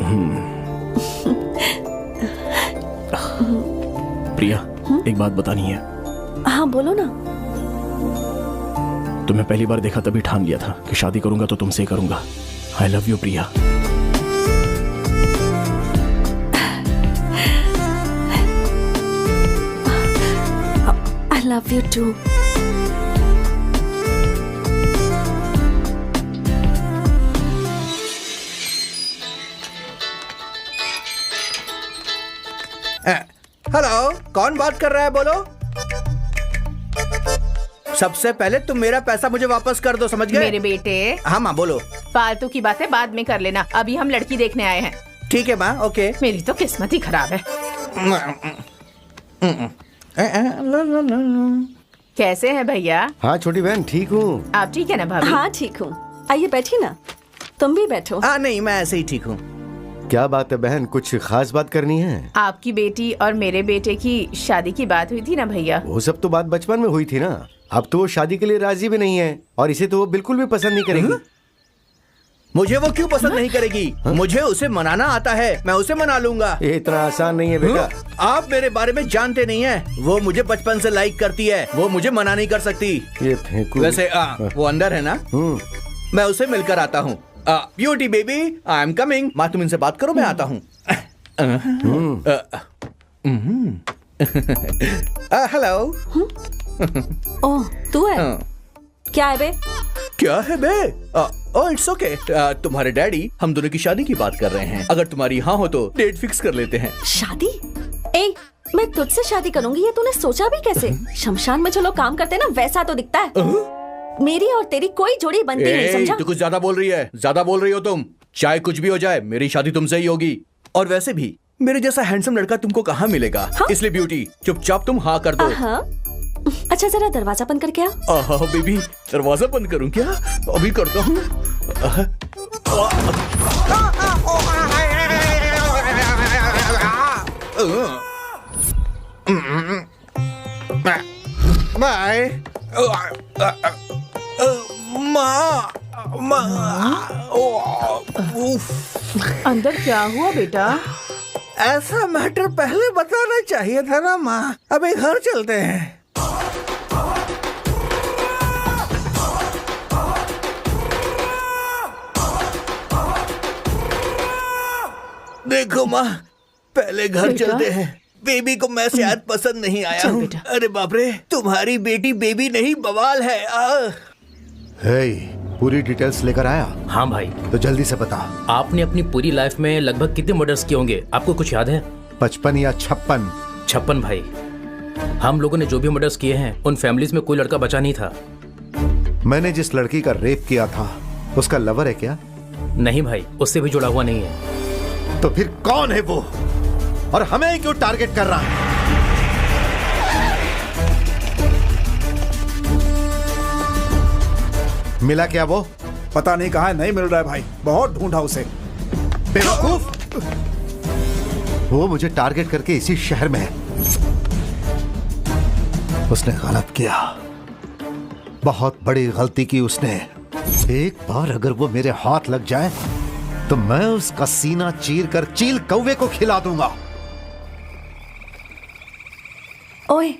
प्रिया, एक बात बतानी है। हाँ बोलो ना। तुम्हें पहली बार देखा तभी ठान लिया था कि शादी करूंगा तो तुमसे ही करूंगा। I love you Priya. I love you too. Hello, कौन बात कर रहा है? बोलो। सबसे पहले तुम मेरा पैसा मुझे वापस कर दो, समझ गए? मेरे बेटे, हाँ माँ बोलो। फालतू की बातें बाद में कर लेना, अभी हम लड़की देखने आए हैं। ठीक है माँ, ओके। मेरी तो किस्मत ही खराब है। कैसे हैं भैया? हाँ छोटी बहन, ठीक हूँ। आप ठीक है ना भाभी? हाँ ठीक हूँ, आइए बैठिए ना। तुम भी बैठो। नहीं, मैं ऐसे ही ठीक हूँ। क्या बात है बहन, कुछ खास बात करनी है? आपकी बेटी और मेरे बेटे की शादी की बात हुई थी ना भैया? वो सब तो बात बचपन में हुई थी ना। अब तो वो शादी के लिए राजी भी नहीं है और इसे तो वो बिल्कुल भी पसंद नहीं करेगी। मुझे वो क्यों पसंद नहीं करेगी? मुझे उसे मनाना आता है, मैं उसे मना लूंगा। ये इतना आसान नहीं है बेटा। आप मेरे बारे में जानते नहीं हैं। वो मुझे बचपन से लाइक करती है, वो मुझे मना नहीं कर सकती। ये फेंकू। वैसे वो अंदर है ना, मैं उसे मिलकर आता हूँ। Beauty baby, I am coming. माँ तुम इनसे बात करो, मैं आता हूँ। हेलो। ओह तू है? क्या है बे? क्या है बे? It's okay. तुम्हारे डैडी हम दोनों की शादी की बात कर रहे हैं। अगर तुम्हारी हाँ हो तो डेट फिक्स कर लेते हैं। शादी? ए, मैं तुझसे शादी करूंगी ये तूने सोचा भी कैसे? शमशान में जो लोग काम करते हैं ना वैसा तो दिखता है। मेरी और तेरी कोई जोड़ी बनती नहीं, समझा? तू कुछ ज्यादा बोल रही है, ज्यादा बोल रही हो तुम। चाहे कुछ भी हो जाए, मेरी शादी तुमसे ही होगी। और वैसे भी मेरे जैसा हैंडसम लड़का तुमको कहाँ मिलेगा? हाँ? इसलिए ब्यूटी चुपचाप तुम हाँ कर दो। अच्छा जरा दरवाजा बंद करके आ। बेबी, दरवाजा बंद करूं क्या? अभी करता हूँ। बाय। अंदर क्या हुआ बेटा? ऐसा मैटर पहले बताना चाहिए था ना माँ। अभी घर चलते हैं। देखो माँ, पहले घर चलते हैं। बेबी को मैं शायद पसंद नहीं आया हूँ। अरे बाप रे, तुम्हारी बेटी बेबी नहीं बवाल है। हे, पूरी डिटेल्स लेकर आया? हाँ भाई। तो जल्दी से बता। आपने अपनी पूरी लाइफ में लगभग कितने मर्डर्स किए होंगे, आपको कुछ याद है? 55 या 56? 56 भाई। हम लोगों ने जो भी मर्डर्स किए हैं उन फैमिलीज में कोई लड़का बचा नहीं था। मैंने जिस लड़की का रेप किया था उसका लवर है क्या? नहीं भाई, उससे भी जुड़ा हुआ नहीं है। तो फिर कौन है वो और हमें क्यों टारगेट कर रहा है? मिला क्या वो? पता नहीं कहाँ है, नहीं मिल रहा है भाई, बहुत ढूंढा उसे। बेवकूफ, वो मुझे टारगेट करके इसी शहर में है। उसने गलत किया, बहुत बड़ी गलती की उसने। एक बार अगर वो मेरे हाथ लग जाए तो मैं उसका सीना चीर कर चील कौवे को खिला दूंगा। ओए,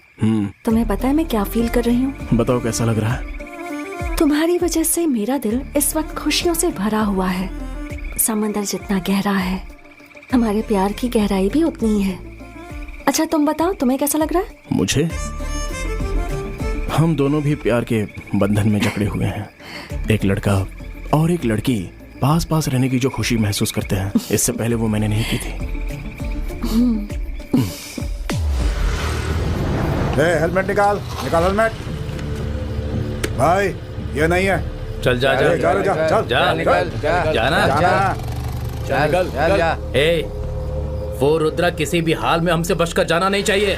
तुम्हें पता है मैं क्या फील कर रही हूँ? बताओ कैसा लग रहा है? तुम्हारी वजह से मेरा दिल इस वक्त खुशियों से भरा हुआ है। समंदर जितना गहरा है, हमारे प्यार की गहराई भी उतनी ही है। अच्छा तुम बताओ, तुम्हें कैसा लग रहा है? मुझे, हम दोनों भी प्यार के बंधन में जकड़े हुए हैं। एक लड़का और एक लड़की पास पास रहने की जो खुशी महसूस करते हैं, इससे पहले वो मैंने नहीं की थी। हेलमेट निकाल हेलमेट। भाई ये नहीं है। चल जा जा जा जा चल जा निकल जाना जाना। ए, वो रुद्रा किसी भी हाल में हमसे बचकर जाना नहीं चाहिए।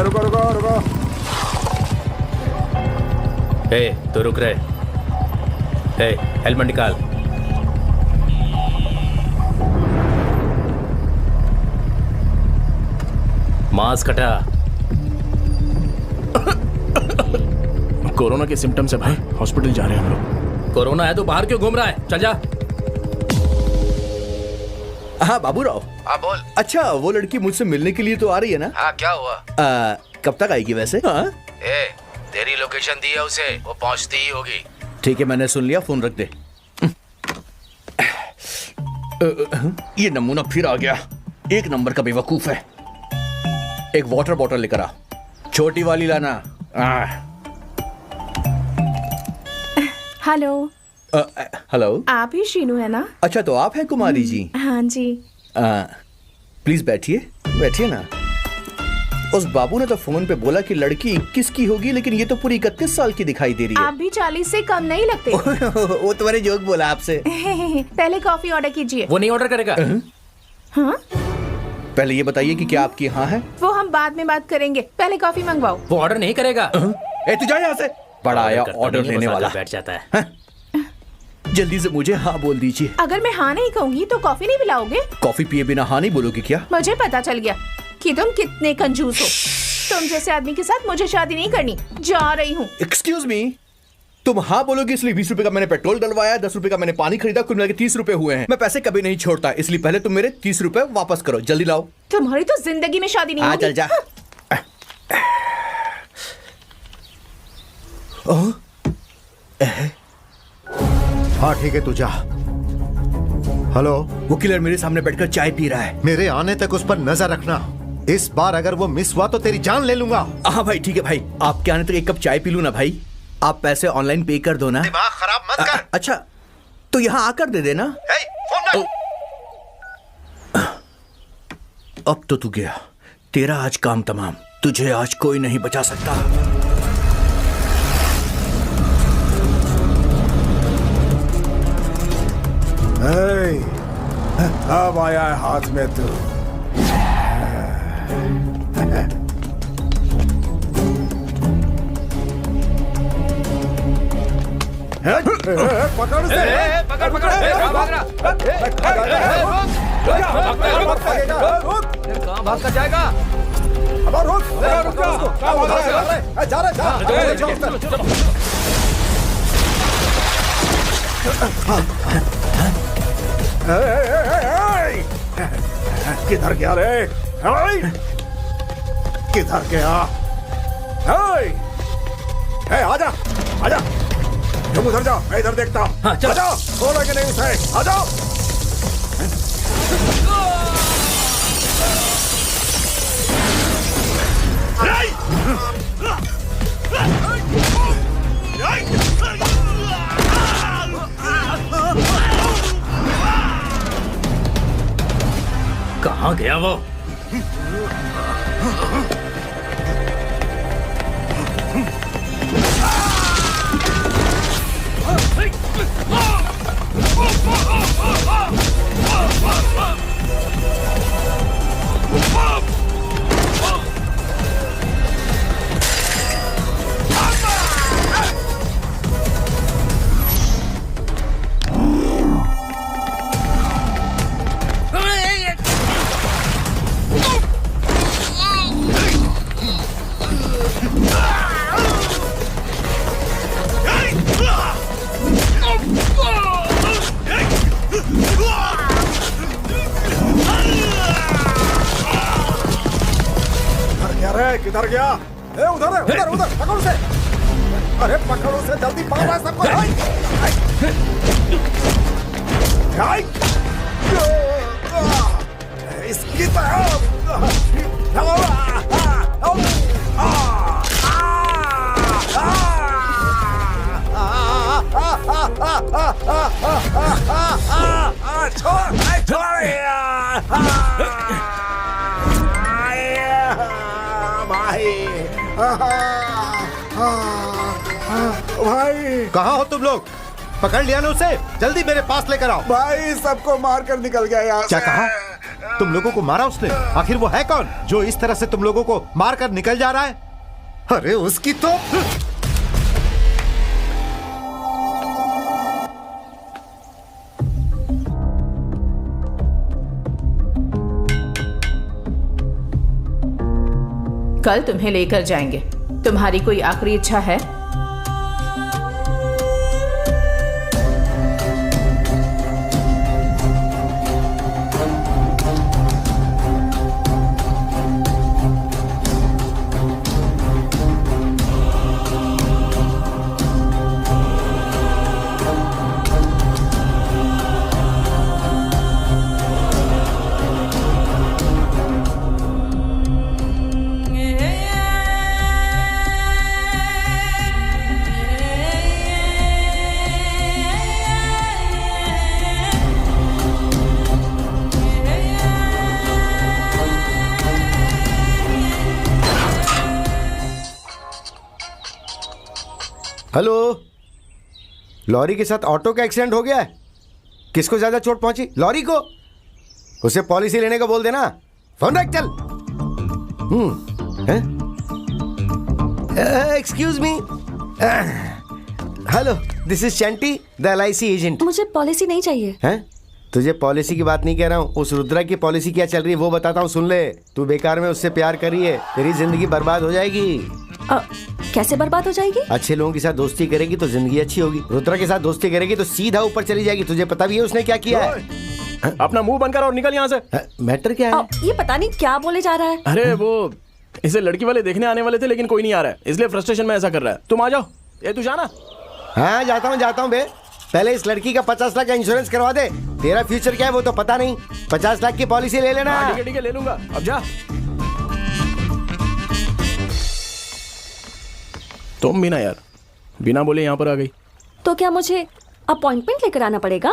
रुको रुको रुको। ए, तो रुक रहे। ए, हेलमेट निकाल। मास्क हटा। कोरोना के सिम्टम्स है भाई, हॉस्पिटल जा रहे हैं हम लोग। कोरोना है तो बाहर क्यों घूम रहा है? चल जा। हाँ बाबूराव। हाँ बोल। अच्छा वो लड़की मुझसे मिलने के लिए तो आ रही है ना? हाँ क्या हुआ? कब तक आएगी वैसे? हाँ ए, तेरी लोकेशन दी है उसे, वो पहुंचती ही होगी। ठीक है, मैंने सुन लिया, फोन रख दे। ये नमूना फिर आ गया, एक नंबर का बेवकूफ है। एक वाटर बॉटल लेकर आ, छोटी वाली लाना। हेलो। हेलो, आप ही शीनू है ना? अच्छा तो आप हैं कुमारी जी? हाँ जी। प्लीज बैठिए, बैठिए ना। उस बाबू ने तो फोन पे बोला कि लड़की 21 की होगी, लेकिन ये तो पूरी 31 साल की दिखाई दे रही है। आप भी 40 से कम नहीं लगते। वो तुम्हारे जोक बोला आपसे। पहले कॉफी ऑर्डर कीजिए। वो नहीं ऑर्डर करेगा। हाँ? पहले ये बताइए कि क्या आपकी यहाँ है? वो हम बाद में बात करेंगे, पहले कॉफी मंगवाओ। वो ऑर्डर नहीं करेगा। ए तू जा यहाँ से। बड़ा आया ऑर्डर लेने वाला। बैठ जाता है। जल्दी से मुझे हाँ बोल दीजिए। अगर मैं हाँ नहीं कहूँगी तो कॉफी नहीं पिलाओगे? कॉफी पिए बिना हाँ नहीं बोलोगे क्या? मुझे पता चल गया कि तुम कितने कंजूस हो। तुम जैसे आदमी के साथ मुझे शादी नहीं करनी। जा रही हूँ। एक्सक्यूज मी, तुम हाँ बोलोगे इसलिए 20 रुपए का मैंने पेट्रोल डलवाया, 10 रुपए का मैंने पानी खरीदा, कुल मिला के 30 रुपए हुए हैं। मैं पैसे कभी नहीं छोड़ता, इसलिए पहले तुम मेरे 30 रुपए वापस करो, जल्दी लाओ। तुम्हारी तो जिंदगी में शादी नहीं होगी। चल जा। हाँ ठीक है, तू जा। हेलो, वो किलर मेरे सामने बैठकर चाय पी रहा है। मेरे आने तक उस पर नजर रखना। इस बार अगर वो मिस हुआ तो तेरी जान ले लूंगा। हाँ भाई ठीक है भाई, आपके आने तक एक कप चाय पी लूं ना भाई। आप पैसे ऑनलाइन पे कर दो ना। दिमाग खराब मत कर। अच्छा तो यहाँ आकर दे देना। फोन रख। अब तो तू गया, तेरा आज काम तमाम। तुझे आज कोई नहीं बचा सकता। अब आया है हाथ में तू। पकड़ से। पकड़ पकड़, कहाँ भाग रहा? कहाँ भाग कर जाएगा? अब रुक जा रहा। किधर गया रे? किधर गया? आजा आजा, तुम उधर जाओ, मैं इधर देखता हूँ। हाँ, चलो। आ जाओ, छोड़ोगे नहीं उसे। आ जाओ। कहाँ गया वो? किधर गया? ए उधर है, उधर उधर, पकड़ उसे। अरे पकड़ उसे, जल्दी पकड़ रहा है सबको। इसकी भाई कहाँ हो तुम लोग? पकड़ लिया ना उसे, जल्दी मेरे पास लेकर आओ। भाई सबको मार कर निकल गया यहाँ क्या से। कहा? तुम लोगों को मारा उसने? आखिर वो है कौन जो इस तरह से तुम लोगों को मार कर निकल जा रहा है? अरे उसकी तो कल तुम्हें लेकर जाएंगे। तुम्हारी कोई आखिरी इच्छा है? हेलो, लॉरी के साथ ऑटो का एक्सीडेंट हो गया है। किसको ज्यादा चोट पहुंची? लॉरी को। उसे पॉलिसी लेने को बोल देना। फोन रख, चल। Excuse me. Hello, this is Chanti, the LIC agent. मुझे पॉलिसी नहीं चाहिए। हैं? तुझे पॉलिसी की बात नहीं कह रहा हूँ, उस रुद्रा की पॉलिसी क्या चल रही है वो बताता हूँ, सुन ले। तू बेकार में उससे प्यार कर रही है, तेरी जिंदगी बर्बाद हो जाएगी। कैसे बर्बाद हो जाएगी? अच्छे लोगों के साथ दोस्ती करेगी तो जिंदगी अच्छी होगी। रुद्रा के साथ दोस्ती करेगी तो सीधा ऊपर चली जाएगी। तुझे पता भी है उसने क्या किया है? अपना मुंह बंद कर और निकल यहाँ से। मैटर क्या है? ये पता नहीं क्या बोले जा रहा है। अरे वो इसे लड़की वाले देखने आने वाले थे लेकिन कोई नहीं आ रहा है, इसलिए फ्रस्ट्रेशन में ऐसा कर रहा है। तुम आ जाओ। ये तू जाना। हाँ जाता हूँ बे। पहले इस लड़की का 50 लाख का इंश्योरेंस करवा दे। तेरा फ्यूचर क्या है वो तो पता नहीं। 50 लाख की पॉलिसी ले लेना। ठीक है ले लूंगा। अब जा। तुम भी ना यार, बिना बोले यहाँ पर आ गई। तो क्या मुझे अपॉइंटमेंट लेकर आना पड़ेगा?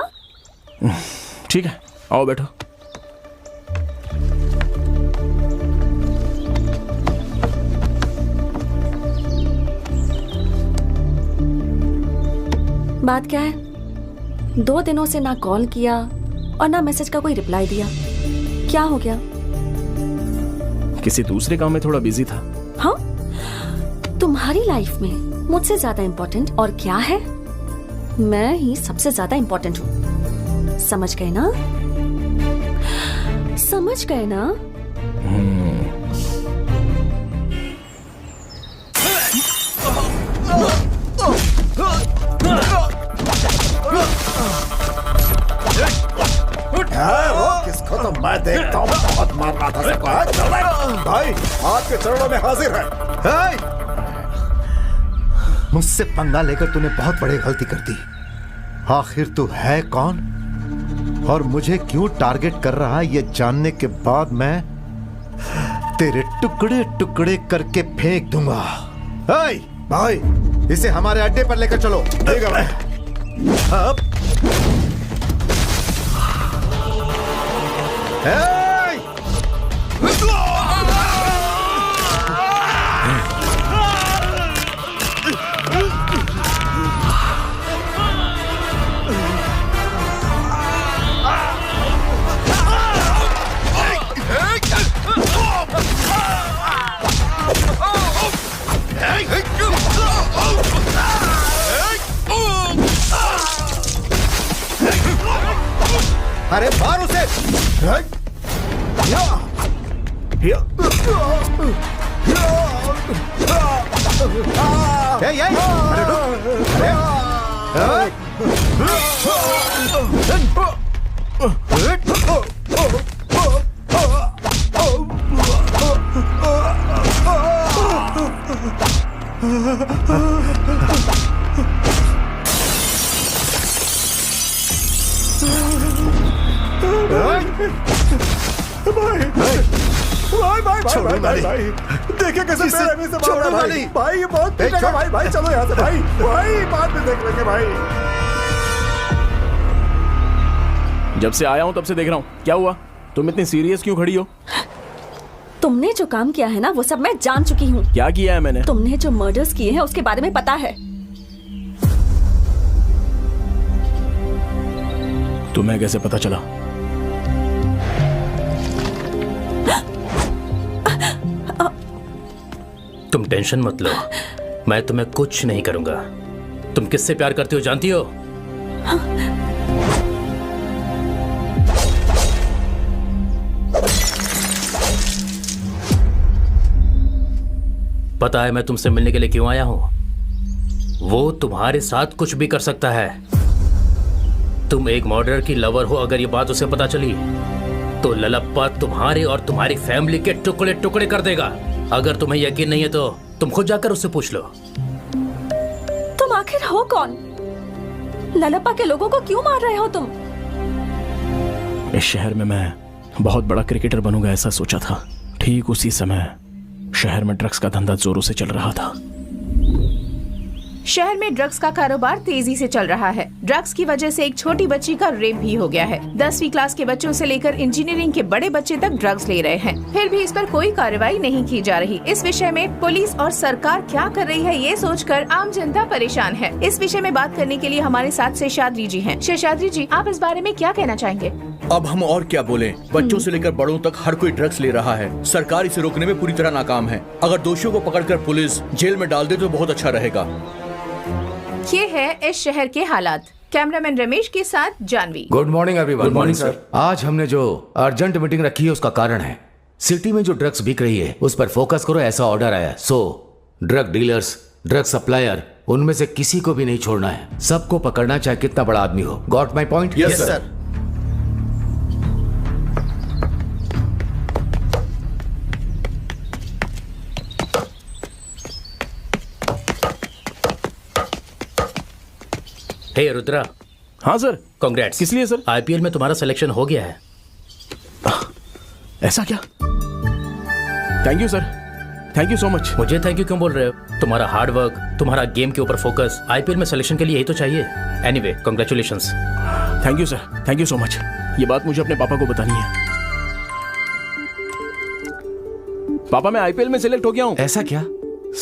ठीक है, आओ बैठो। बात क्या है? 2 दिनों से ना कॉल किया और ना मैसेज का कोई रिप्लाई दिया। क्या हो गया? किसी दूसरे काम में थोड़ा बिजी था। हाँ? तुम्हारी लाइफ में मुझसे ज्यादा इम्पोर्टेंट और क्या है? मैं ही सबसे ज्यादा इम्पोर्टेंट हूँ। समझ गए ना? समझ गए ना? किसको तो मैं देखता हूँ बहुत मार रहा था सबको। भाई आपके चरणों में हाजिर है। मुझसे पंगा लेकर तूने बहुत बड़ी गलती कर दी। आखिर तू है कौन और मुझे क्यों टारगेट कर रहा है ये जानने के बाद मैं तेरे टुकड़े टुकड़े करके फेंक दूंगा। भाई इसे हमारे अड्डे पर लेकर चलो। ठीक है भाई। अब अरे मार उसे। अरे रुक। छोड़ो भाई, देखिए कैसे बेरहमी से मार रहा है भाई। भाई ये बहुत पीटेगा छोड़। भाई। भाई चलो यहाँ से भाई। भाई बाद में देख लेंगे भाई। जब से आया हूं तब से देख रहा हूं। क्या हुआ? तुम इतनी सीरियस क्यों खड़ी हो? तुमने जो काम किया है ना वो सब मैं जान चुकी हूँ। क्या किया है मैंने? तुमने जो मर्डर्स किए हैं उसके बारे में पता है। तुम्हें कैसे पता चला? तुम टेंशन मत लो, मैं तुम्हें कुछ नहीं करूंगा। तुम किससे प्यार करती हो जानती हो? पता है मैं तुमसे मिलने के लिए क्यों आया हूं? वो तुम्हारे साथ कुछ भी कर सकता है। तुम एक मर्डरर की लवर हो, अगर ये बात उसे पता चली तो ललप्पा तुम्हारे और तुम्हारी फैमिली के टुकड़े टुकड़े कर देगा। अगर तुम्हें यकीन नहीं है तो तुम खुद जाकर उससे पूछ लो। तुम आखिर हो कौन? ललप्पा के लोगों को क्यों मार रहे हो तुम? इस शहर में मैं बहुत बड़ा क्रिकेटर बनूंगा ऐसा सोचा था। ठीक उसी समय शहर में ड्रग्स का धंधा जोरों से चल रहा था। शहर में ड्रग्स का कारोबार तेजी से चल रहा है। ड्रग्स की वजह से एक छोटी बच्ची का रेप भी हो गया है। 10वीं क्लास के बच्चों से लेकर इंजीनियरिंग के बड़े बच्चे तक ड्रग्स ले रहे हैं, फिर भी इस पर कोई कार्रवाई नहीं की जा रही। इस विषय में पुलिस और सरकार क्या कर रही है ये सोचकर आम जनता परेशान है। इस विषय में बात करने के लिए हमारे साथ शेषाद्री जी हैं। शेषाद्री जी, आप इस बारे में क्या कहना चाहेंगे? अब हम और क्या बोलें? बच्चों से लेकर बड़ों तक हर कोई ड्रग्स ले रहा है। सरकार इसे रोकने में पूरी तरह नाकाम है। अगर दोषियों को पकड़कर पुलिस जेल में डाल दे तो बहुत अच्छा रहेगा। ये है इस शहर के हालात। कैमरामैन रमेश के साथ Janvi. Good morning everyone. Good morning sir. आज हमने जो अर्जेंट मीटिंग रखी है उसका कारण है सिटी में जो ड्रग्स बिक रही है उस पर फोकस करो, ऐसा ऑर्डर आया। So drug dealers, drug supplier, उनमें से किसी को भी नहीं छोड़ना है। सबको पकड़ना, चाहे कितना बड़ा आदमी हो। Got my point? Yes sir. Hey Rudra. हाँ सर। कांग्रेट्स। किस लिए सर? आईपीएल में तुम्हारा सिलेक्शन हो गया है। ऐसा क्या? Thank you sir, thank you so much. मुझे थैंक यू क्यों बोल रहे हो? तुम्हारा हार्ड वर्क, तुम्हारा गेम के ऊपर फोकस आईपीएल में सिलेक्शन के लिए यही तो चाहिए। Anyway, congratulations. Thank you sir, thank you so much. ये बात मुझे अपने पापा को बतानी है। पापा, मैं आईपीएल में सिलेक्ट हो गया हूँ। ऐसा क्या?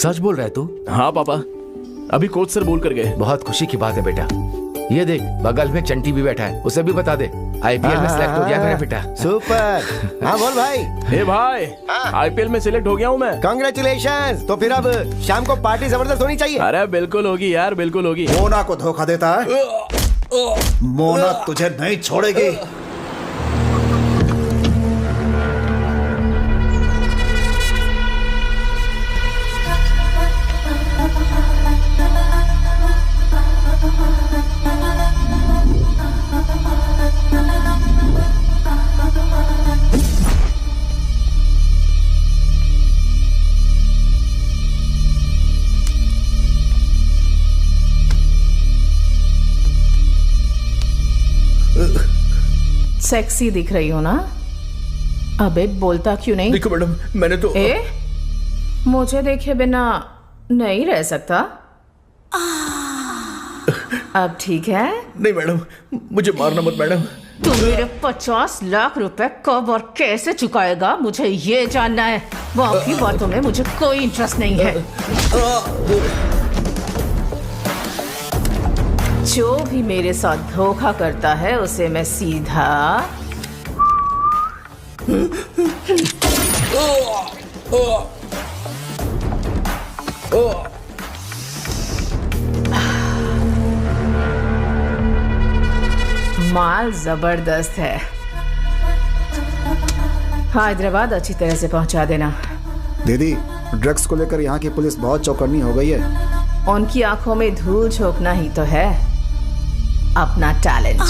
सच बोल रहा है तू? हाँ पापा, अभी कोच सर बोल कर गए। बहुत खुशी की बात है बेटा। ये देख, बगल में चंटी भी बैठा है, उसे भी बता दे आईपीएल में सिलेक्ट हो गया मेरा बेटा। सुपर। हाँ बोल भाई। हे भाई, आईपीएल में सिलेक्ट हो गया हूँ मैं। कांग्रेचुलेशंस। तो फिर अब शाम को पार्टी जबरदस्त होनी चाहिए। अरे बिल्कुल होगी यार, बिल्कुल होगी। मोना को धोखा देता है। मोना तुझे नहीं छोड़ेगी। सेक्सी दिख रही हो ना? अबे बोलता क्यों नहीं? देखो मैडम, मैंने तो मुझे देखे बिना नहीं रह सकता। अब ठीक है? नहीं मैडम, मुझे मारना मत मैडम। तू मेरे 50 लाख रुपए कब और कैसे चुकाएगा, मुझे ये जानना है। बाकी बातों में मुझे कोई इंटरेस्ट नहीं है। जो भी मेरे साथ धोखा करता है उसे मैं सीधा माल जबरदस्त है। हैदराबाद अच्छी तरह से पहुंचा देना। दीदी, ड्रग्स को लेकर यहाँ की पुलिस बहुत चौकन्नी हो गई है। उनकी आंखों में धूल झोंकना ही तो है अपना टैलेंट।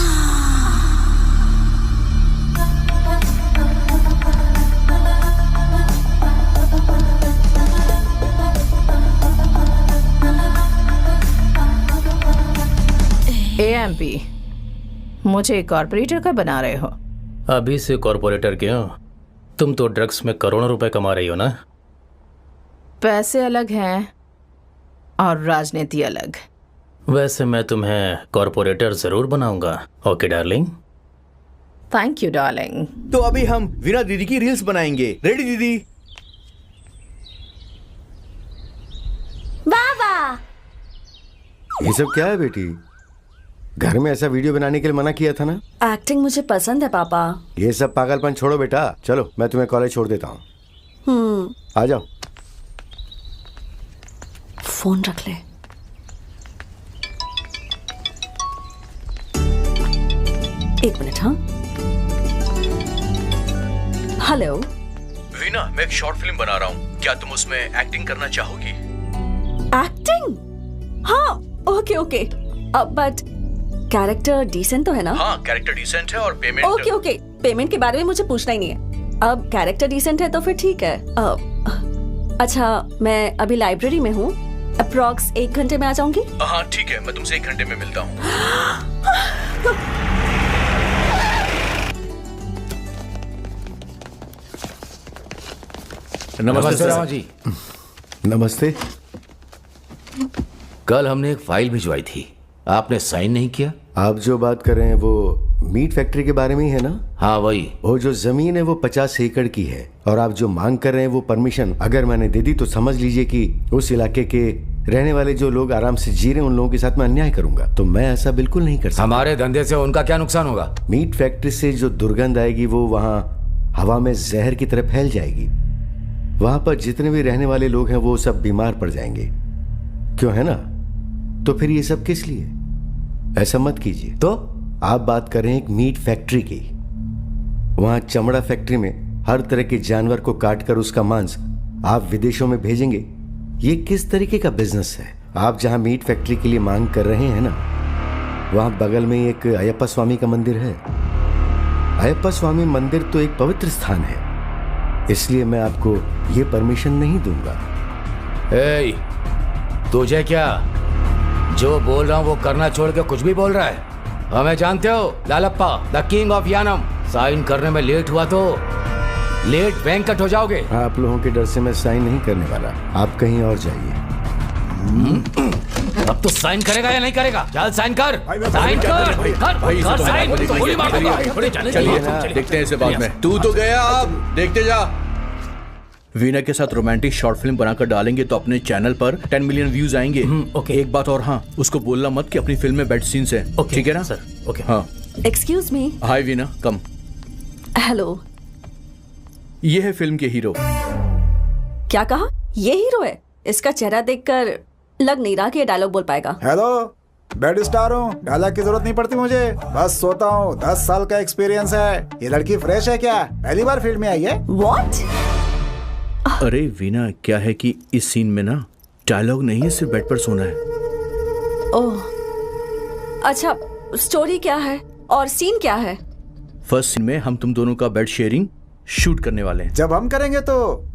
एएमपी, मुझे कॉर्पोरेटर का बना रहे हो? अभी से कॉर्पोरेटर क्यों? तुम तो ड्रग्स में करोड़ों रुपए कमा रही हो ना। पैसे अलग हैं और राजनीति अलग। वैसे मैं तुम्हें कॉर्पोरेटर जरूर बनाऊंगा। Okay darling. Thank you darling. तो अभी हम वीना दीदी की रील्स बनाएंगे। रेडी दीदी? वाह वाह। ये सब क्या है बेटी? घर में ऐसा वीडियो बनाने के लिए मना किया था ना? एक्टिंग मुझे पसंद है पापा। ये सब पागलपन छोड़ो बेटा, चलो मैं तुम्हें कॉलेज छोड़ देता हूँ। आ जाओ। फोन रख ले। एक मिनट। हाँ, हेलो। वीना, मैं एक शॉर्ट फिल्म बना रहा हूँ, क्या तुम उसमें एक्टिंग करना चाहोगी? एक्टिंग? हाँ, okay okay. But character decent तो है ना? हाँ, कैरेक्टर डिसेंट है और पेमेंट। ओके ओके, पेमेंट के बारे में मुझे पूछना ही नहीं है। अब कैरेक्टर डिसेंट है तो फिर ठीक है। अच्छा, मैं अभी लाइब्रेरी में हूँ, अप्रॉक्स 1 घंटे में आ जाऊंगी। हाँ ठीक है, मैं तुमसे 1 घंटे में मिलता हूँ। नमस्ते रामा जी। नमस्ते। कल हमने एक फाइल भिजवाई थी, आपने साइन नहीं किया। आप जो बात कर रहे हैं वो मीट फैक्ट्री के बारे में ही है ना? हाँ वही। वो जो जमीन है वो 50 एकड़ की है, और आप जो मांग कर रहे हैं वो परमिशन अगर मैंने दे दी तो समझ लीजिए कि उस इलाके के रहने वाले जो लोग आराम से जी रहे हैं उन लोगों के साथ मैं अन्याय करूंगा। तो मैं ऐसा बिल्कुल नहीं कर सकता। हमारे धंधे से उनका क्या नुकसान होगा? मीट फैक्ट्री से जो दुर्गंध आएगी वो वहाँ हवा में जहर की तरह फैल जाएगी। वहां पर जितने भी रहने वाले लोग हैं वो सब बीमार पड़ जाएंगे, क्यों है ना? तो फिर ये सब किस लिए? ऐसा मत कीजिए। तो आप बात कर रहे हैं एक मीट फैक्ट्री की। वहां चमड़ा फैक्ट्री में हर तरह के जानवर को काटकर उसका मांस आप विदेशों में भेजेंगे। ये किस तरीके का बिजनेस है? आप जहां मीट फैक्ट्री के लिए मांग कर रहे हैं ना, वहां बगल में एक अयप्पा स्वामी का मंदिर है। अयप्पा स्वामी मंदिर तो एक पवित्र स्थान है, इसलिए मैं आपको ये परमिशन नहीं दूंगा। ए, तुझे क्या जो बोल रहा हूँ वो करना छोड़ के कुछ भी बोल रहा है? हमें जानते हो, Lalappa, the king of Yanam. Sign करने में लेट हुआ तो लेट वेंकट हो जाओगे। आप लोगों के डर से मैं साइन नहीं करने वाला, आप कहीं और जाइए। अब तो साइन करेगा या नहीं करेगा? चल साइन कर, साइन कर साइन। चलिए देखते हैं इसे बाद में। तू तो गया, अब देखते जा। वीना के साथ रोमांटिक शॉर्ट फिल्म बनाकर डालेंगे तो अपने चैनल पर 10 मिलियन व्यूज आएंगे। ओके। एक बात और, हाँ, उसको बोलना मत कि अपनी फिल्म में बेड सीन्स हैं। ठीक है ना सर? ओके। हाँ। Excuse me. Hi Veena, come. Hello. ये है फिल्म के हीरो। क्या कहा? ये हीरो है? इसका चेहरा देखकर लग नहीं रहा कि ये डायलॉग बोल पाएगा। हेलो, बेड स्टार हूँ, डायलॉग की जरूरत नहीं पड़ती मुझे, बस सोता हूँ। 10 साल का एक्सपीरियंस है। ये लड़की फ्रेश है क्या? पहली बार फील्ड में आई है? What? अरे वीना, क्या है कि इस सीन में ना डायलॉग नहीं है, सिर्फ बेड पर सोना है। ओह, अच्छा, स्टोरी क्या है और सीन क्या है? फर्स्ट सीन में हम तुम दोनों का बेड शेयरिंग शूट करने वाले हैं। जब हम करेंगे तो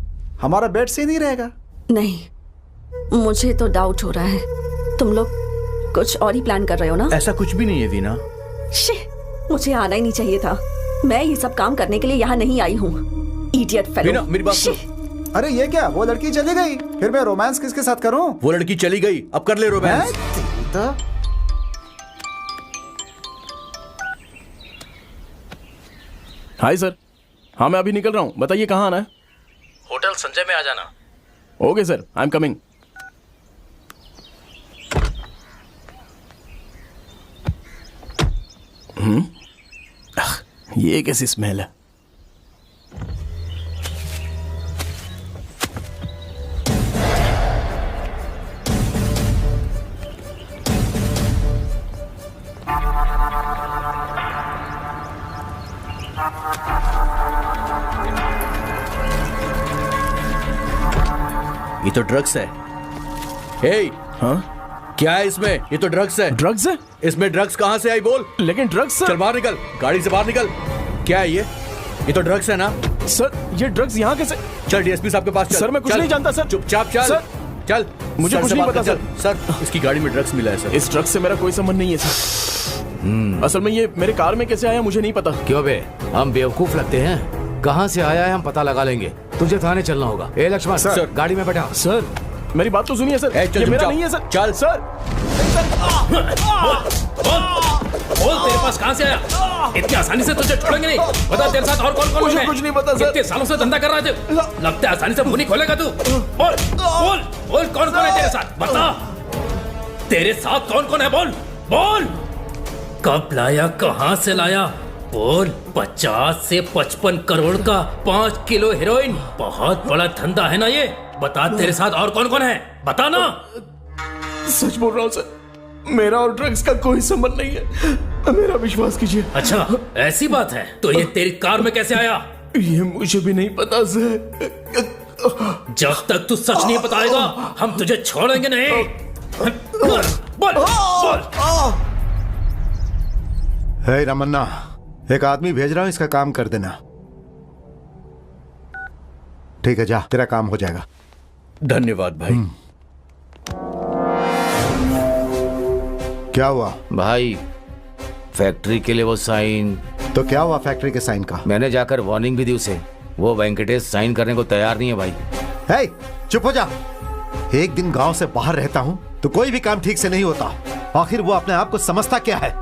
हमारा बेड सीन ही रहेगा। नहीं, मुझे तो डाउट हो रहा है। तुम लोग कुछ और ही प्लान कर रहे हो ना? ऐसा कुछ भी नहीं है वीना। मुझे आना ही नहीं चाहिए था। मैं ये सब काम करने के लिए यहाँ नहीं आई हूँ। Idiot fellow. वीना, मेरी बात सुन। अरे ये क्या, वो लड़की चली गई, फिर मैं रोमांस किसके साथ करूं? वो लड़की चली गई, अब कर ले रोमांस। Hi sir. हाँ मैं अभी निकल रहा हूँ, बताइए कहाँ आना है? होटल संजय में आ जाना। Okay sir, I am coming. ये कैसी स्मेल है? ये तो ड्रग्स है। हे, हाँ क्या है इसमें? ये तो ड्रग्स है। ड्रग्स है? इसमें ड्रग्स कहाँ से आई बोल? लेकिन ड्रग्स सर। चल बाहर निकल, गाड़ी से बाहर निकल। क्या है ये तो ड्रग्स है ना? सर ये ड्रग्स यहाँ कैसे? चल डीएसपी साहब के पास चल। सर मैं कुछ नहीं जानता सर। चुपचाप चल। सर, चल, मुझे कुछ नहीं पता सर। सर इसकी गाड़ी में ड्रग्स मिला है सर। इस ड्रग्स से मेरा कोई संबंध नहीं है सर। असल में ये मेरे कार में कैसे आया मुझे नहीं पता। क्यों बे, हम बेवकूफ लगते हैं? कहाँ से आया है हम पता लगा लेंगे। तुझे थाने चलना होगा। ए लक्ष्मण, सर। गाड़ी में बैठा। सर मेरी बात तो सुनिए सर। चल, ये मेरा चल, नहीं है सर। चल सर। बोल तेरे पास कहाँ से आया? इतनी आसानी से तुझे छोड़ेंगे नहीं। बता तेरे साथ और कौन कौन मुझे है? कुछ नहीं पता सर। इतने सालों से धंधा कर रहा है। लगता है आसानी से मुंह नहीं खोलेगा तू। बोल बोल बोल, कौन कौन है तेरे साथ? बता, तेरे साथ कौन कौन है? बोल बोल, कब लाया, कहाँ से लाया? बोल। 50 से 55 करोड़ का 5 किलो हेरोइन, बहुत बड़ा धंधा है ना ये। बता तेरे साथ और कौन कौन है, बता ना। सच बोल रहा हूँ सर, मेरा और ड्रग्स का कोई संबंध नहीं है। मेरा विश्वास कीजिए। अच्छा ऐसी बात है, तो ये तेरी कार में कैसे आया? ये मुझे भी नहीं पता सर। जब तक तू सच नहीं बताएगा हम तुझे छोड़ेंगे नहीं। बोल बोल बोल। हे रमन्ना, एक आदमी भेज रहा हूं, इसका काम कर देना। ठीक है, जा, तेरा काम हो जाएगा। धन्यवाद भाई। क्या हुआ भाई, फैक्ट्री के लिए वो साइन। तो क्या हुआ फैक्ट्री के साइन का? मैंने जाकर वार्निंग भी दी उसे। वो वेंकटेश साइन करने को तैयार नहीं है भाई। हे, चुप हो जा। एक दिन गांव से बाहर रहता हूं तो कोई भी काम ठीक से नहीं होता। आखिर वो अपने आप को समझता क्या है?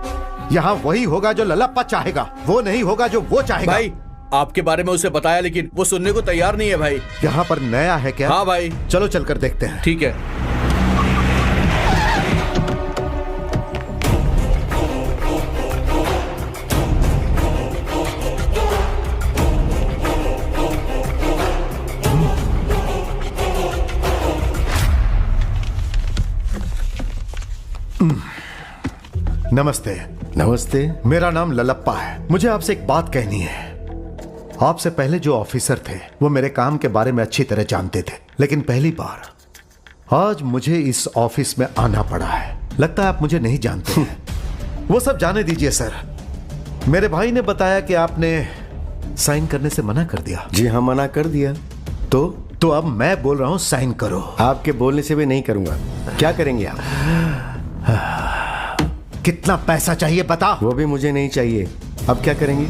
यहाँ वही होगा जो ललप्पा चाहेगा, वो नहीं होगा जो वो चाहेगा। भाई आपके बारे में उसे बताया लेकिन वो सुनने को तैयार नहीं है भाई। यहाँ पर नया है क्या? हाँ भाई। चलो चलकर देखते हैं। ठीक है। नमस्ते। नमस्ते। मेरा नाम ललप्पा है। मुझे आपसे एक बात कहनी है। आपसे पहले जो ऑफिसर थे वो मेरे काम के बारे में अच्छी तरह जानते थे, लेकिन पहली बार आज मुझे इस ऑफिस में आना पड़ा है। लगता है आप मुझे नहीं जानते हैं। वो सब जाने दीजिए सर। मेरे भाई ने बताया कि आपने साइन करने से मना कर दिया। जी हाँ, मना कर दिया। तो अब मैं बोल रहा हूं साइन करो। आपके बोलने से भी नहीं करूंगा। क्या करेंगे आप? कितना पैसा चाहिए बता। वो भी मुझे नहीं चाहिए। अब क्या करेंगे?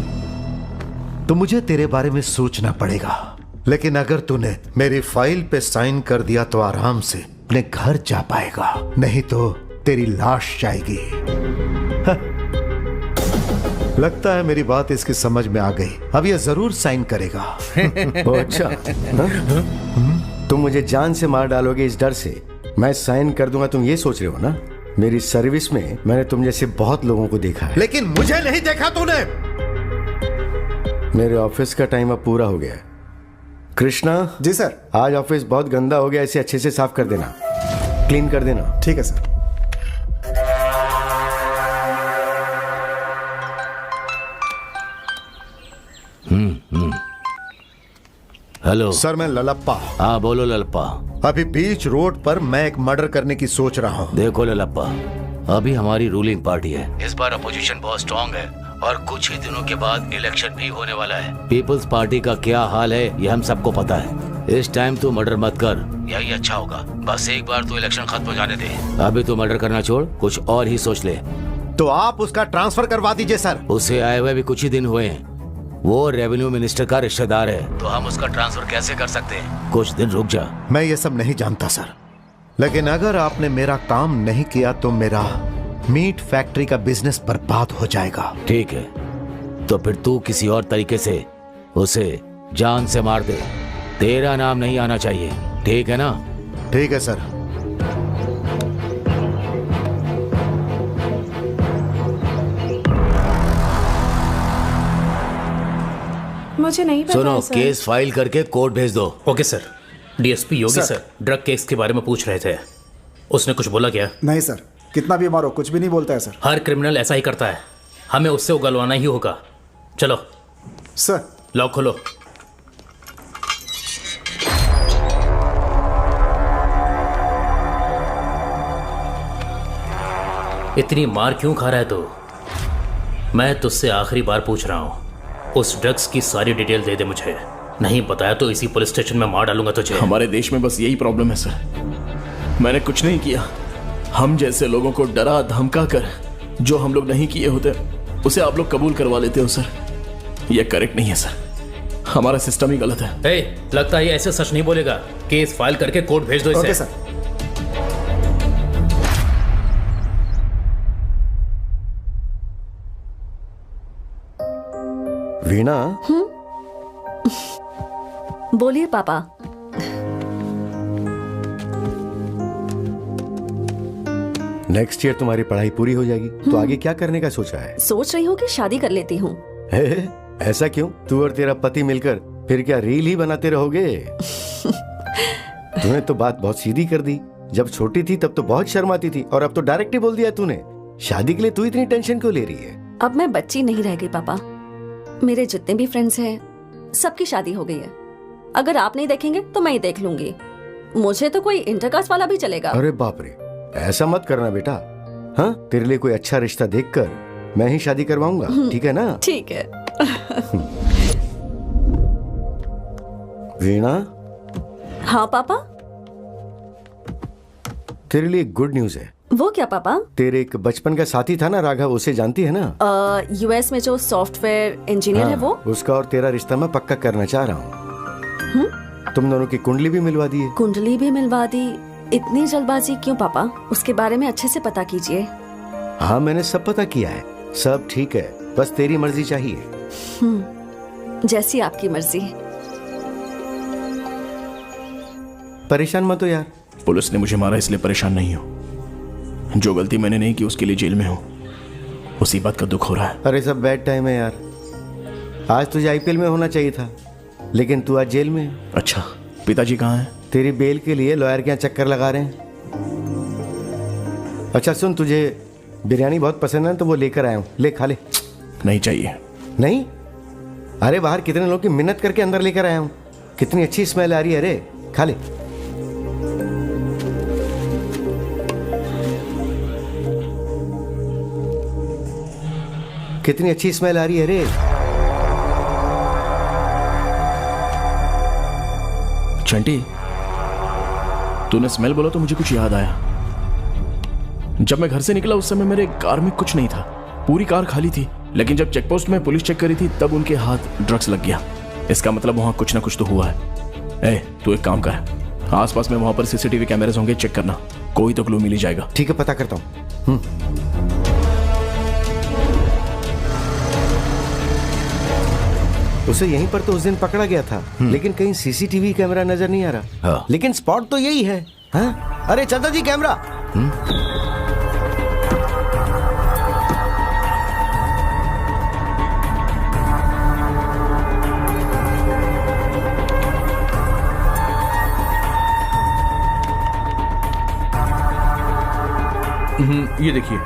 तो मुझे तेरे बारे में सोचना पड़ेगा, लेकिन अगर तूने मेरी फाइल पे साइन कर दिया तो आराम से अपने घर जा पाएगा, नहीं तो तेरी लाश जाएगी। लगता है मेरी बात इसकी समझ में आ गई। अब ये जरूर साइन करेगा। ओ अच्छा, तुम मुझे जान से मार डालोगे इस डर से मैं साइन कर दूंगा, तुम ये सोच रहे हो ना? मेरी सर्विस में मैंने तुम जैसे बहुत लोगों को देखा है, लेकिन मुझे नहीं देखा तूने। मेरे ऑफिस का टाइम अब पूरा हो गया। कृष्णा। जी सर। आज ऑफिस बहुत गंदा हो गया, इसे अच्छे से साफ कर देना, क्लीन कर देना। ठीक है सर। हेलो सर, मैं ललप्पा। हाँ बोलो ललप्पा। अभी बीच रोड पर मैं एक मर्डर करने की सोच रहा हूँ। देखो ललप्पा, अभी हमारी रूलिंग पार्टी है। इस बार अपोजिशन बहुत स्ट्रांग है और कुछ ही दिनों के बाद इलेक्शन भी होने वाला है। पीपल्स पार्टी का क्या हाल है ये हम सबको पता है। इस टाइम तू मर्डर मत कर, यही अच्छा होगा। बस एक बार तू इलेक्शन खत्म हो जाने दे। अभी तू मर्डर करना छोड़, कुछ और ही सोच ले। तो आप उसका ट्रांसफर करवा दीजिए सर। उसे आए हुए भी कुछ ही दिन हुए हैं। वो रेवेन्यू मिनिस्टर का रिश्तेदार है, तो हम उसका ट्रांसफर कैसे कर सकते हैं? कुछ दिन रुक जा। मैं ये सब नहीं जानता सर, लेकिन अगर आपने मेरा काम नहीं किया तो मेरा मीट फैक्ट्री का बिजनेस बर्बाद हो जाएगा। ठीक है, तो फिर तू किसी और तरीके से उसे जान से मार दे। तेरा नाम नहीं आना चाहिए, ठीक है ना? ठीक है सर। मुझे नहीं पता सुनो, सर। केस फाइल करके कोर्ट भेज दो। Okay sir. डीएसपी योगी सर ड्रग केस के बारे में पूछ रहे थे। उसने कुछ बोला क्या? नहीं सर, कितना भी मारो कुछ भी नहीं बोलता है सर। हर क्रिमिनल ऐसा ही करता है, हमें उससे उगलवाना ही होगा। चलो सर। लॉक खोलो। इतनी मार क्यों खा रहा है तू? मैं तुझसे आखिरी बार पूछ रहा हूं, उस ड्रग्स की सारी डिटेल दे दे मुझे। नहीं बताया तो इसी पुलिस स्टेशन में मार डालूंगा तुझे। हमारे देश में बस यही प्रॉब्लम है सर। मैंने कुछ नहीं किया। हम जैसे लोगों को डरा धमका कर जो हम लोग नहीं किए होते उसे आप लोग कबूल करवा लेते हो सर। ये करेक्ट नहीं है सर, हमारा सिस्टम ही गलत है। लगता है ये ऐसे सच नहीं बोलेगा। केस फाइल करके कोर्ट भेज दो इसे। Okay sir. वीणा, बोलिए पापा। नेक्स्ट ईयर तुम्हारी पढ़ाई पूरी हो जाएगी तो आगे क्या करने का सोचा है? सोच रही हूँ कि शादी कर लेती हूँ। ऐसा क्यों? तू और तेरा पति मिलकर फिर क्या रील ही बनाते रहोगे? तूने तो बात बहुत सीधी कर दी। जब छोटी थी तब तो बहुत शर्माती थी और अब तो डायरेक्ट ही बोल दिया तूने। शादी के लिए तू इतनी टेंशन क्यों ले रही है? अब मैं बच्ची नहीं रह गई पापा। मेरे जितने भी फ्रेंड्स हैं सबकी शादी हो गई है। अगर आप नहीं देखेंगे तो मैं ही देख लूंगी। मुझे तो कोई इंटरकास्ट वाला भी चलेगा। अरे बाप रे, ऐसा मत करना बेटा। हाँ, तेरे लिए कोई अच्छा रिश्ता देखकर मैं ही शादी करवाऊंगा, ठीक है ना? ठीक है। वीणा। हाँ पापा। तेरे लिए गुड न्यूज है। वो क्या पापा? तेरे एक बचपन का साथी था ना राघव, उसे जानती है ना? यूएस में जो सॉफ्टवेयर इंजीनियर है वो। उसका और तेरा रिश्ता मैं पक्का करना चाह रहा हूँ। तुम दोनों की कुंडली भी मिलवा दी है। कुंडली भी मिलवा दी? इतनी जल्दबाजी क्यों पापा? उसके बारे में अच्छे से पता कीजिए। हाँ, मैंने सब पता किया है, सब ठीक है, बस तेरी मर्जी चाहिए। जैसी आपकी मर्जी। परेशान मत हो यार। पुलिस ने मुझे मारा इसलिए परेशान नहीं हो। जो गलती मैंने नहीं की उसके लिए जेल में हूँ, उसी बात का दुख हो रहा है। अरे सब बैड टाइम है यार। आज तुझे आईपीएल में होना चाहिए था, लेकिन तू आज जेल में है। अच्छा, पिताजी कहाँ हैं? तेरी बेल के लिए लॉयर के यहाँ चक्कर लगा रहे हैं। अच्छा सुन, तुझे बिरयानी बहुत पसंद है तो वो लेकर आया हूँ, ले खा ले। नहीं चाहिए। नहीं? अरे बाहर कितने लोगों की मिन्नत करके अंदर लेकर आया हूँ। कितनी अच्छी स्मेल आ रही है। अरे खा ले। कितनी अच्छी स्मेल आ रही है। अरे चंटी, तूने स्मेल बोला तो मुझे कुछ याद आया। जब मैं घर से निकला उस समय मेरे कार में कुछ नहीं था, पूरी कार खाली थी। लेकिन जब चेकपोस्ट में पुलिस चेक करी थी तब उनके हाथ ड्रग्स लग गया। इसका मतलब वहां कुछ ना कुछ तो हुआ है। तू एक काम कर, आसपास में वहां पर सीसीटीवी कैमरास होंगे, चेक करना, कोई तो क्लू मिल ही जाएगा। ठीक है, पता करता हूँ। उसे यहीं पर तो उस दिन पकड़ा गया था, लेकिन कहीं सीसीटीवी कैमरा नजर नहीं आ रहा। हाँ। लेकिन स्पॉट तो यही है। हाँ? अरे चाचा जी, कैमरा। ये देखिए।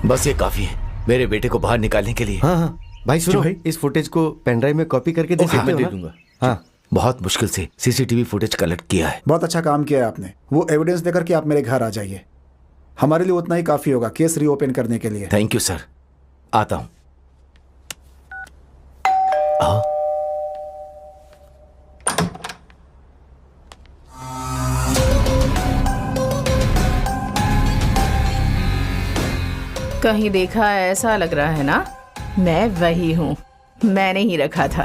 बस ये काफी है मेरे बेटे को बाहर निकालने के लिए। हाँ हाँ भाई सुनो, भाई? इस फुटेज को पेन ड्राइव में कॉपी करके दे सकते मैं हो दे ना? दूंगा। हाँ, बहुत मुश्किल से सीसीटीवी फुटेज कलेक्ट किया है। बहुत अच्छा काम किया है आपने। वो एविडेंस देकर के आप मेरे घर आ जाइए। हमारे लिए उतना ही काफी होगा केस रीओपन करने के लिए। थैंक यू सर, आता हूं। कहीं देखा है, ऐसा लग रहा है ना? मैं वही हूँ, मैंने ही रखा था।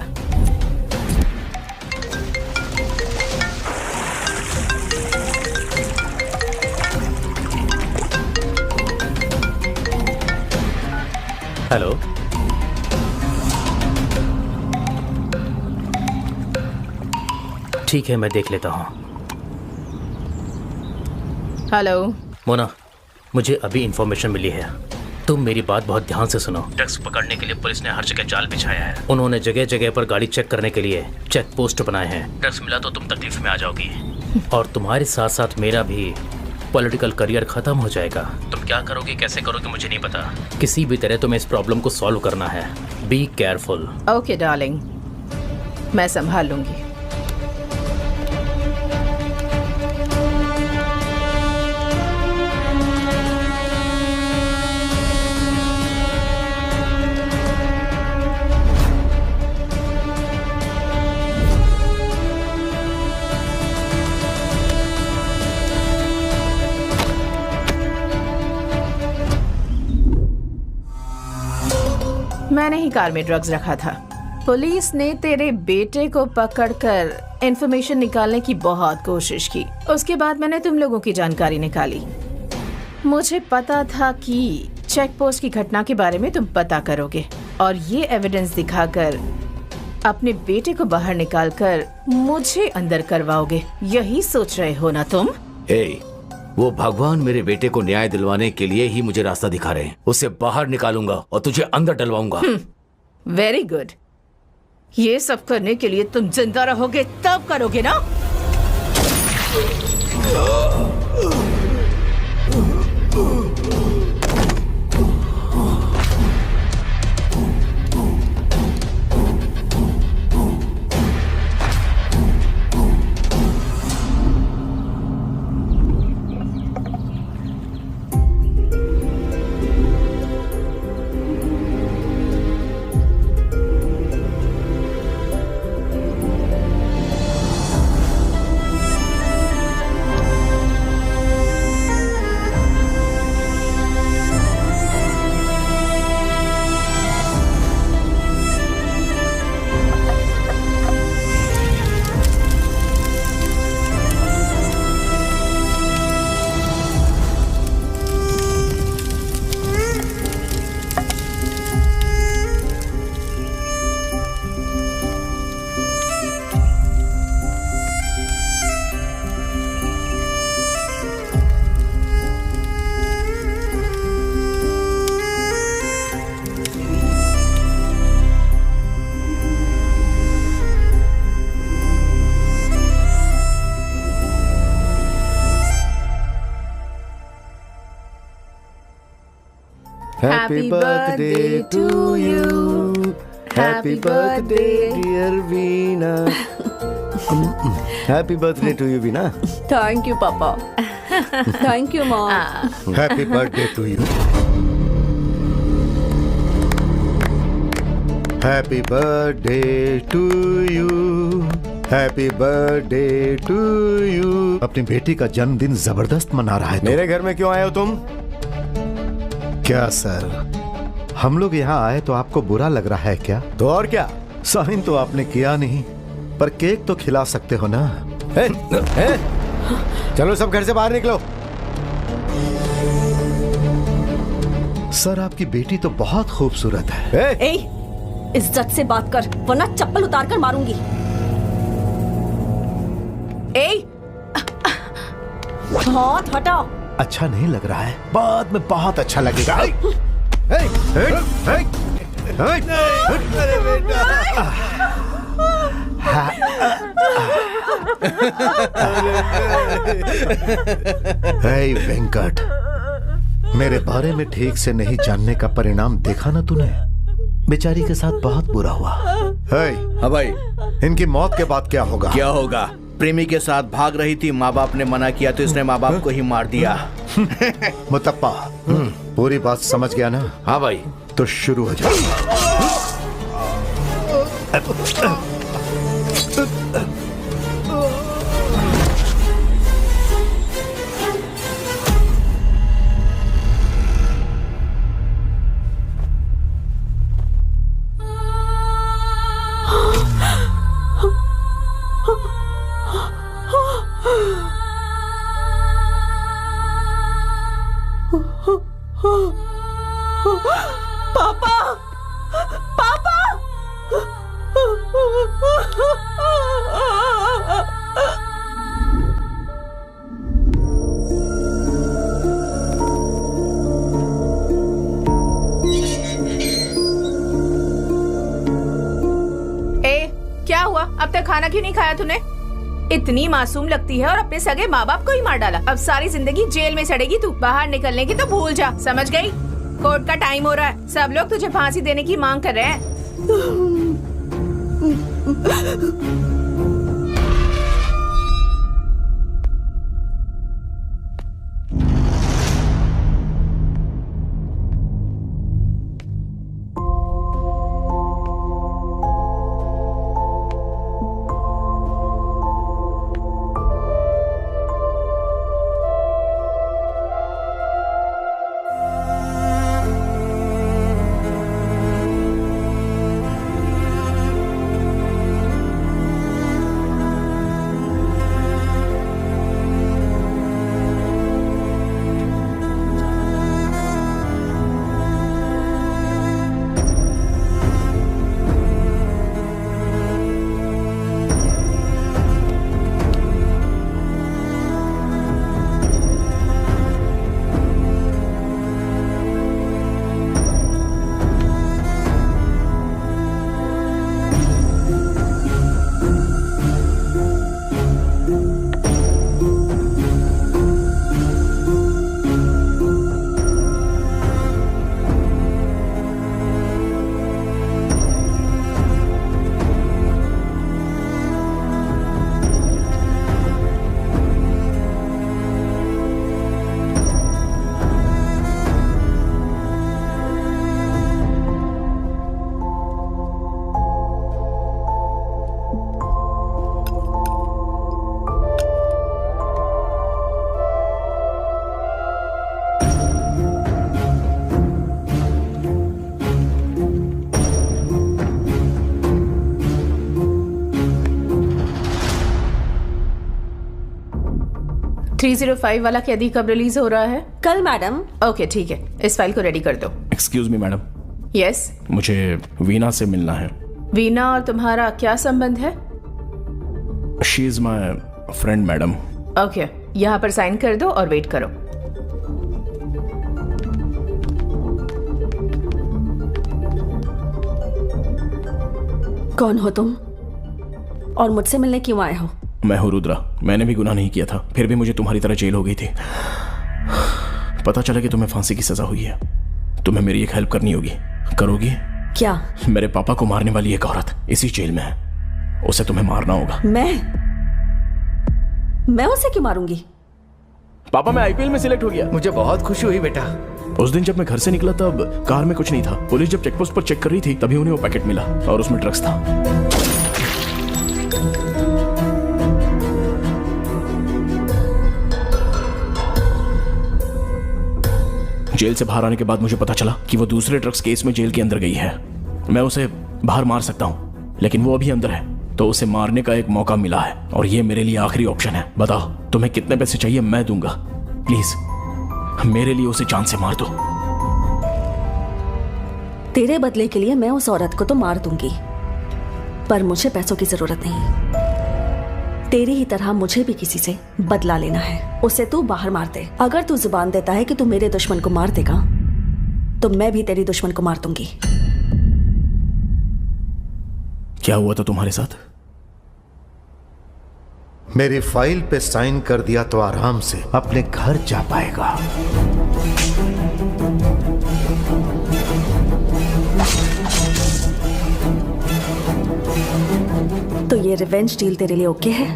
हेलो, ठीक है, मैं देख लेता हूँ। हेलो मोना, मुझे अभी इंफॉर्मेशन मिली है। तुम मेरी बात बहुत ध्यान से सुनो। ड्रग्स पकड़ने के लिए पुलिस ने हर जगह जाल बिछाया है। उन्होंने जगह जगह पर गाड़ी चेक करने के लिए चेक पोस्ट बनाए हैं। ड्रग्स मिला तो तुम तकलीफ में आ जाओगी और तुम्हारे साथ साथ मेरा भी पॉलिटिकल करियर खत्म हो जाएगा। तुम क्या करोगे, कैसे करोगे, मुझे नहीं पता। किसी भी तरह तुम्हें इस प्रॉब्लम को सॉल्व करना है। Be careful. ओके डार्लिंग, मैं संभाल लूंगी। मैंने ही कार में ड्रग्स रखा था। पुलिस ने तेरे बेटे को पकड़कर इंफॉर्मेशन निकालने की बहुत कोशिश की। उसके बाद मैंने तुम लोगों की जानकारी निकाली। मुझे पता था कि चेक पोस्ट की घटना के बारे में तुम पता करोगे और ये एविडेंस दिखाकर अपने बेटे को बाहर निकालकर मुझे अंदर करवाओगे। यही सोच रहे हो ना तुम? वो भगवान मेरे बेटे को न्याय दिलवाने के लिए ही मुझे रास्ता दिखा रहे हैं। उसे बाहर निकालूंगा और तुझे अंदर डलवाऊंगा। Very good. ये सब करने के लिए तुम जिंदा रहोगे तब करोगे ना? Happy birthday to you. Happy birthday, dear Veena. Happy birthday to you, Veena. Thank you पापा। Thank you mom. Happy birthday to you. Happy birthday to you. Happy birthday to you. अपनी बेटी का जन्मदिन जबरदस्त मना रहा है। मेरे घर में क्यों आए हो तुम? क्या सर, हम लोग यहाँ आए तो आपको बुरा लग रहा है क्या? तो और क्या? साइन तो आपने किया नहीं, पर केक तो खिला सकते हो ना। चलो सब घर से बाहर निकलो। सर आपकी बेटी तो बहुत खूबसूरत है। ए, इज्जत से बात कर वरना चप्पल उतार कर मारूंगी। ए, हाथ हटाओ। अच्छा नहीं लग रहा है, बाद में बहुत अच्छा लगेगा। वेंकट, मेरे बारे में ठीक से नहीं जानने का परिणाम देखा ना तूने? बेचारी के साथ बहुत बुरा हुआ। हाँ भाई, इनकी मौत के बाद क्या होगा? क्या होगा? प्रेमी के साथ भाग रही थी, माँ बाप ने मना किया तो इसने माँ बाप को ही मार दिया। मुतप्पा, पूरी बात समझ गया ना? हाँ भाई। तो शुरू हो जाए। पापा, पापा। क्या हुआ? अब तक खाना क्यों नहीं खाया तूने? इतनी मासूम लगती है और अपने सगे माँ बाप को ही मार डाला। अब सारी जिंदगी जेल में सड़ेगी तू। बाहर निकलने की तो भूल जा, समझ गई? कोर्ट का टाइम हो रहा है, सब लोग तुझे फांसी देने की मांग कर रहे हैं। 305 वाला कैदी कब रिलीज हो रहा है? कल मैडम। ओके ठीक है, इस फाइल को रेडी कर दो। Excuse me madam, yes. मुझे वीना से मिलना है। वीना और तुम्हारा क्या संबंध है? She is my friend madam. Okay, यहाँ पर साइन कर दो और वेट करो। कौन हो तुम और मुझसे मिलने क्यों आए हो? मैं हूँ रुद्रा। मैंने भी गुनाह नहीं किया था, फिर भी मुझे तुम्हारी तरह जेल हो गई थी। पता चला कि तुम्हें फांसी की सजा हुई है। तुम्हें मेरी एक हेल्प करनी होगी। करोगी? क्या? मेरे पापा को मारने वाली एक औरत इसी जेल में है, उसे तुम्हें मारना होगा। मैं उसे क्यों मारूंगी? पापा, मैं आईपीएल में सिलेक्ट हो गया। मुझे बहुत खुशी हुई बेटा। उस दिन जब मैं घर से निकला तब कार में कुछ नहीं था। पुलिस जब चेकपोस्ट पर चेक कर रही थी तभी उन्हें वो पैकेट मिला और उसमें ड्रग्स था। जेल से बाहर आने के बाद मुझे पता चला कि वो दूसरे ड्रग्स केस में जेल के अंदर गई है। मैं उसे बाहर मार सकता हूं, लेकिन वो अभी अंदर है, तो उसे मारने का एक मौका मिला है और ये मेरे लिए आखिरी ऑप्शन है। बताओ तुम्हें कितने पैसे चाहिए, मैं दूंगा। प्लीज मेरे लिए उसे जान से मार दो। तेरे बदले के लिए मैं उस औरत को तो मार दूंगी, पर मुझे पैसों की जरूरत नहीं। तेरी ही तरह मुझे भी किसी से बदला लेना है। उसे तू बाहर मार दे। अगर तू जुबान देता है कि तू मेरे दुश्मन को मार देगा, तो मैं भी तेरी दुश्मन को मार दूंगी। क्या हुआ था तुम्हारे साथ? मेरी फाइल पे साइन कर दिया तो आराम से अपने घर जा पाएगा। तो ये रिवेंज डील तेरे लिए ओके है?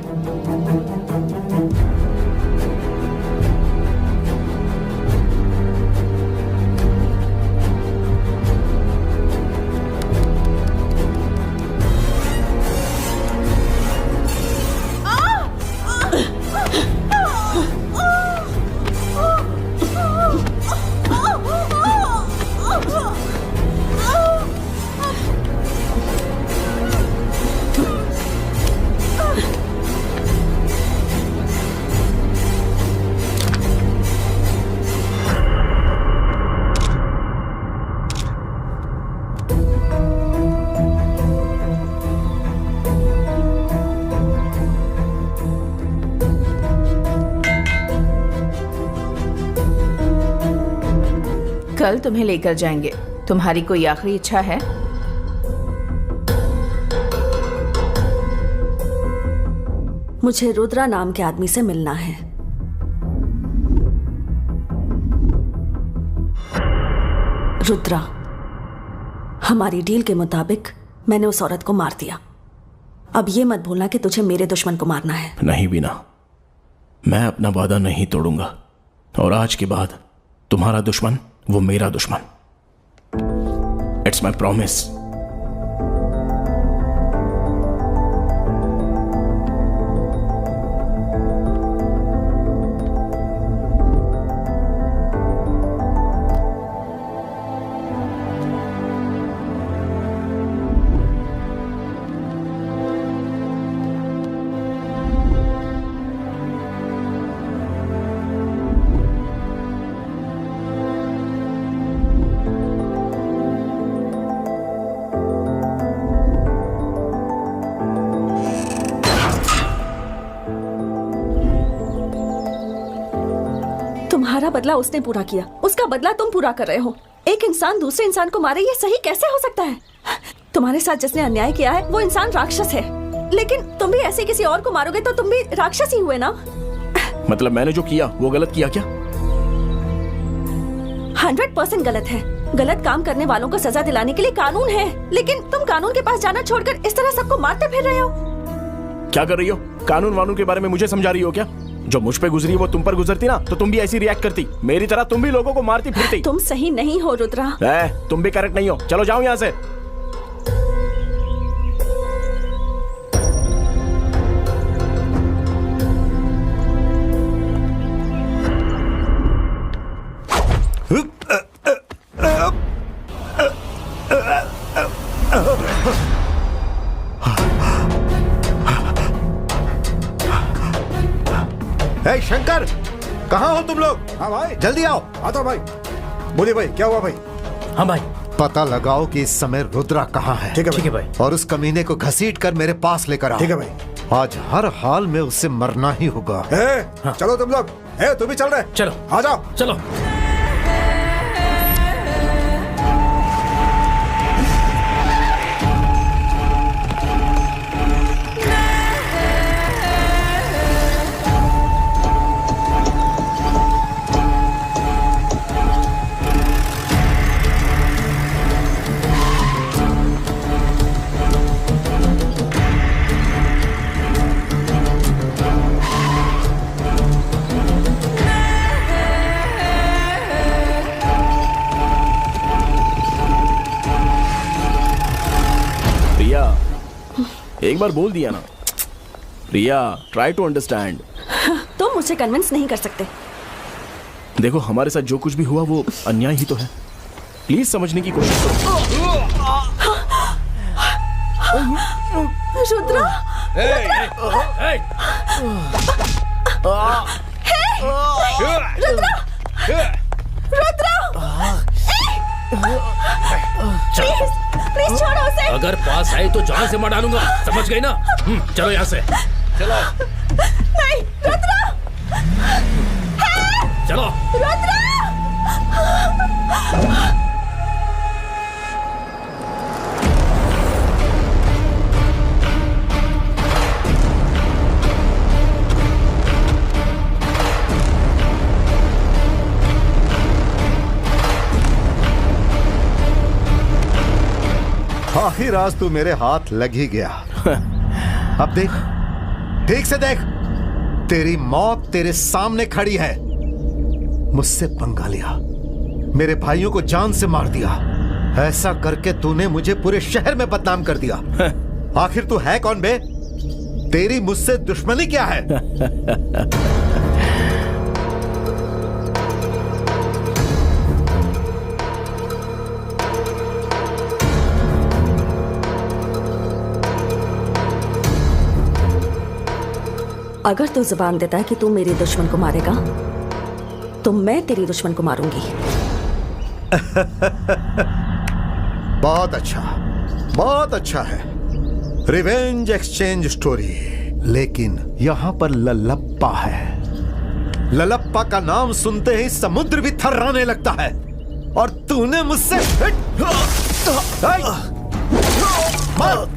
कल तुम्हें लेकर जाएंगे। तुम्हारी कोई आखिरी इच्छा है? मुझे रुद्रा नाम के आदमी से मिलना है। रुद्रा, हमारी डील के मुताबिक मैंने उस औरत को मार दिया। अब ये मत भूलना कि तुझे मेरे दुश्मन को मारना है। नहीं बीना, मैं अपना वादा नहीं तोड़ूंगा और आज के बाद तुम्हारा दुश्मन वो मेरा दुश्मन। It's my promise. तुम्हारा बदला उसने पूरा किया, उसका बदला तुम पूरा कर रहे हो। एक इंसान दूसरे इंसान को मारे, ये सही कैसे हो सकता है? तुम्हारे साथ जिसने अन्याय किया है वो इंसान राक्षस है, लेकिन तुम भी ऐसे किसी और को मारोगे तो तुम भी राक्षस ही हुए ना? मतलब मैंने जो किया वो गलत किया क्या? 100% गलत है। गलत काम करने वालों को सजा दिलाने के लिए कानून है, लेकिन तुम कानून के पास जाना छोड़कर इस तरह सबको मारते फिर रहे हो। क्या कर रही हो? कानून वानून के बारे में मुझे समझा रही हो क्या? जो मुझ पे गुजरी वो तुम पर गुजरती ना, तो तुम भी ऐसी रिएक्ट करती। मेरी तरह तुम भी लोगों को मारती फिरती। तुम सही नहीं हो रुद्रा। तुम भी करेक्ट नहीं हो। चलो जाओ यहाँ से। ए शंकर, कहाँ हो तुम लोग? हाँ भाई, जल्दी आओ। आता भाई। बोलिए भाई, क्या हुआ भाई? हाँ भाई। पता लगाओ कि इस समय रुद्रा कहाँ है। ठीक है ठीक है भाई। और उस कमीने को घसीट कर मेरे पास लेकर आओ। ठीक है भाई। आज हर हाल में उससे मरना ही होगा। चलो तुम लोग, तू भी चल रहे? चलो आ जाओ। चलो। एक बार बोल दिया ना। प्रिया, ट्राई टू अंडरस्टैंड। तुम मुझे कन्विंस नहीं कर सकते। देखो, हमारे साथ जो कुछ भी हुआ वो अन्याय ही तो है। प्लीज समझने की कोशिश करो। रुद्रा, प्लीज छोड़ो उसे। अगर पास आई तो जान से मार डालूंगा, समझ गई ना? चलो यहाँ से। चलो। नहीं, रुद्रा। चलो। रुद्रा। आखिर आज तू मेरे हाथ लग ही गया। अब देख, ठीक से देख, तेरी मौत तेरे सामने खड़ी है। मुझसे पंगा लिया, मेरे भाइयों को जान से मार दिया। ऐसा करके तूने मुझे पूरे शहर में बदनाम कर दिया। आखिर तू है कौन बे? तेरी मुझसे दुश्मनी क्या है? अगर तू जुबान देता है कि तू मेरे दुश्मन को मारेगा, तो मैं तेरी दुश्मन को मारूंगी। बहुत अच्छा, बहुत अच्छा है। Revenge exchange story. लेकिन यहाँ पर ललप्पा है। ललप्पा का नाम सुनते ही समुद्र भी थर्राने लगता है। और तूने मुझसे मार।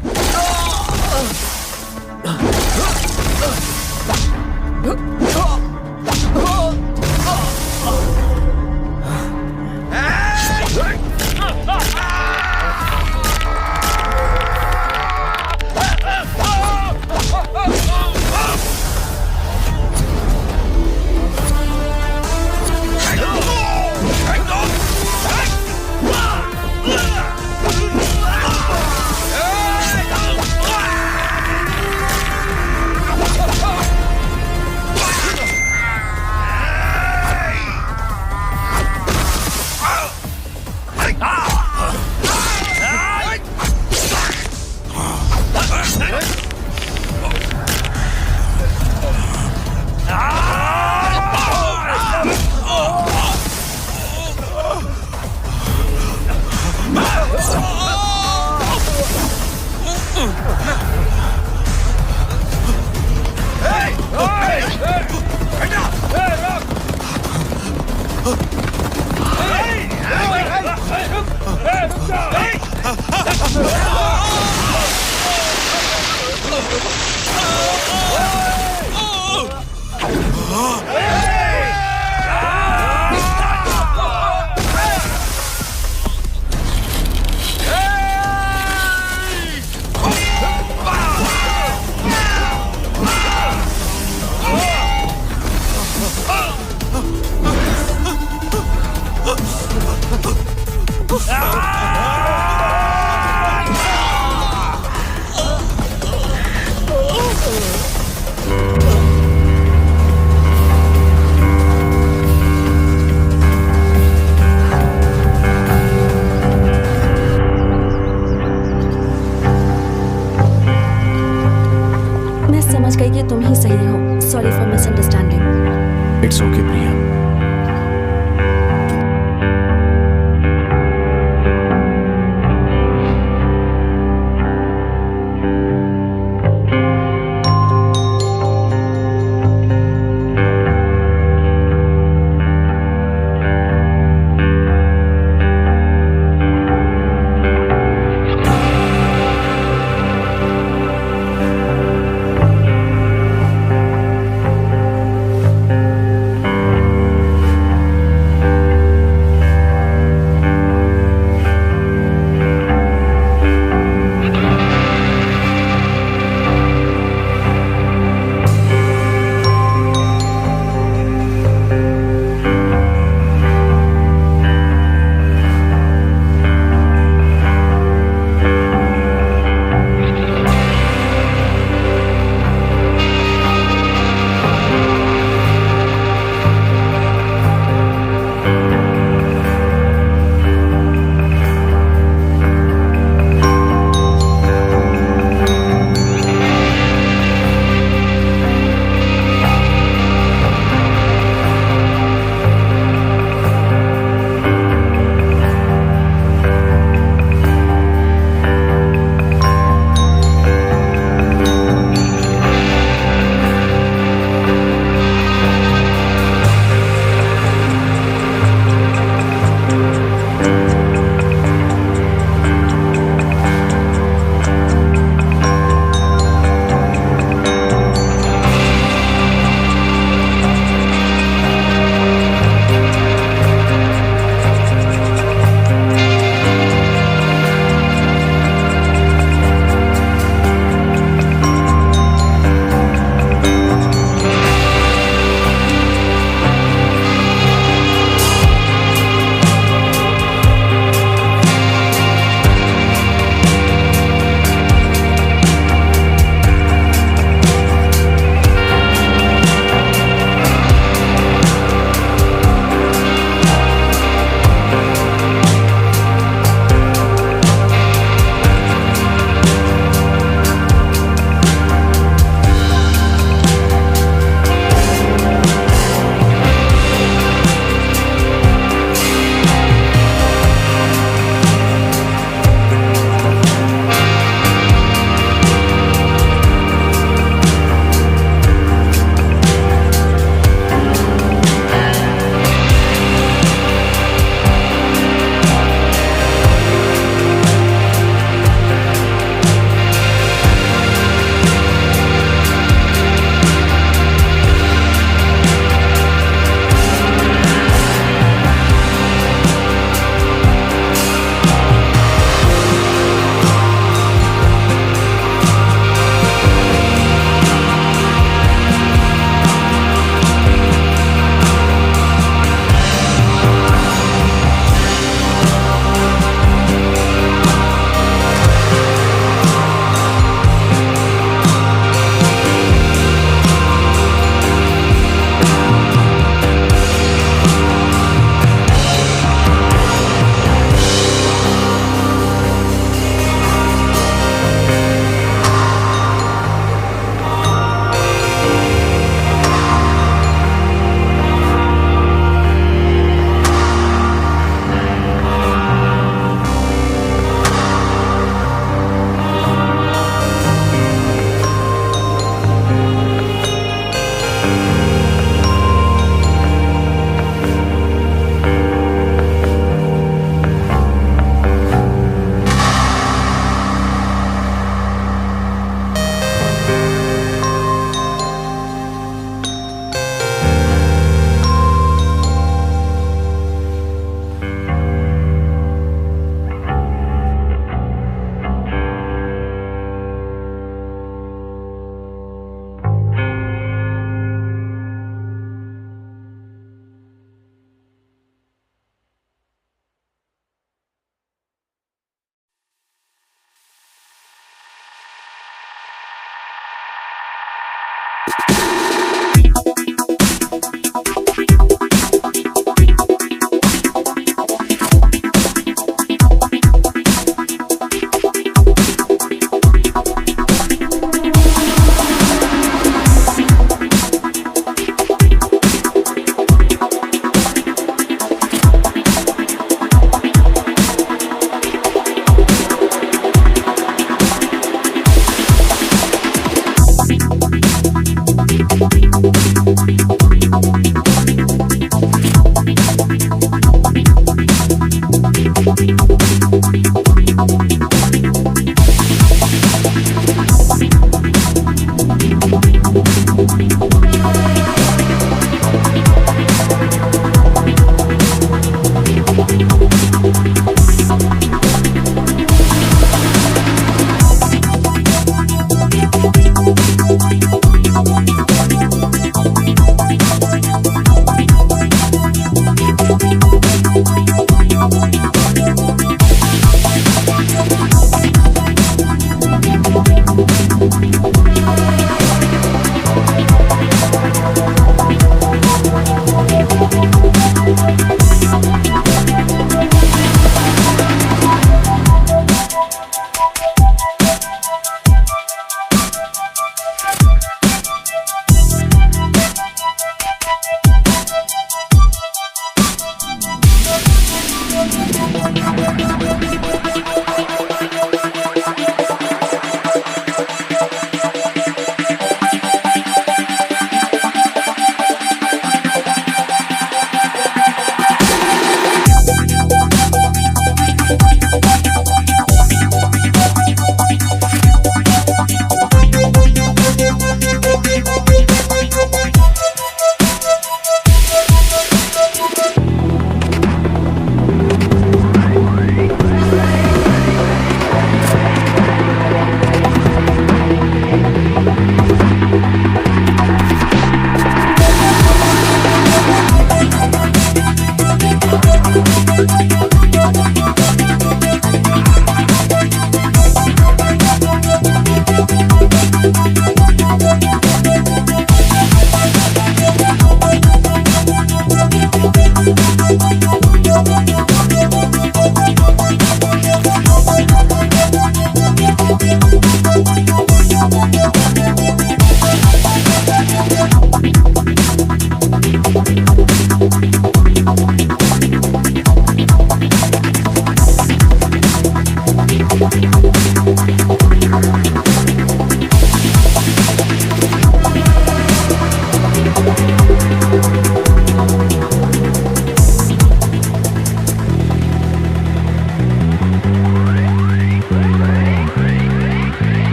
It's okay Priya.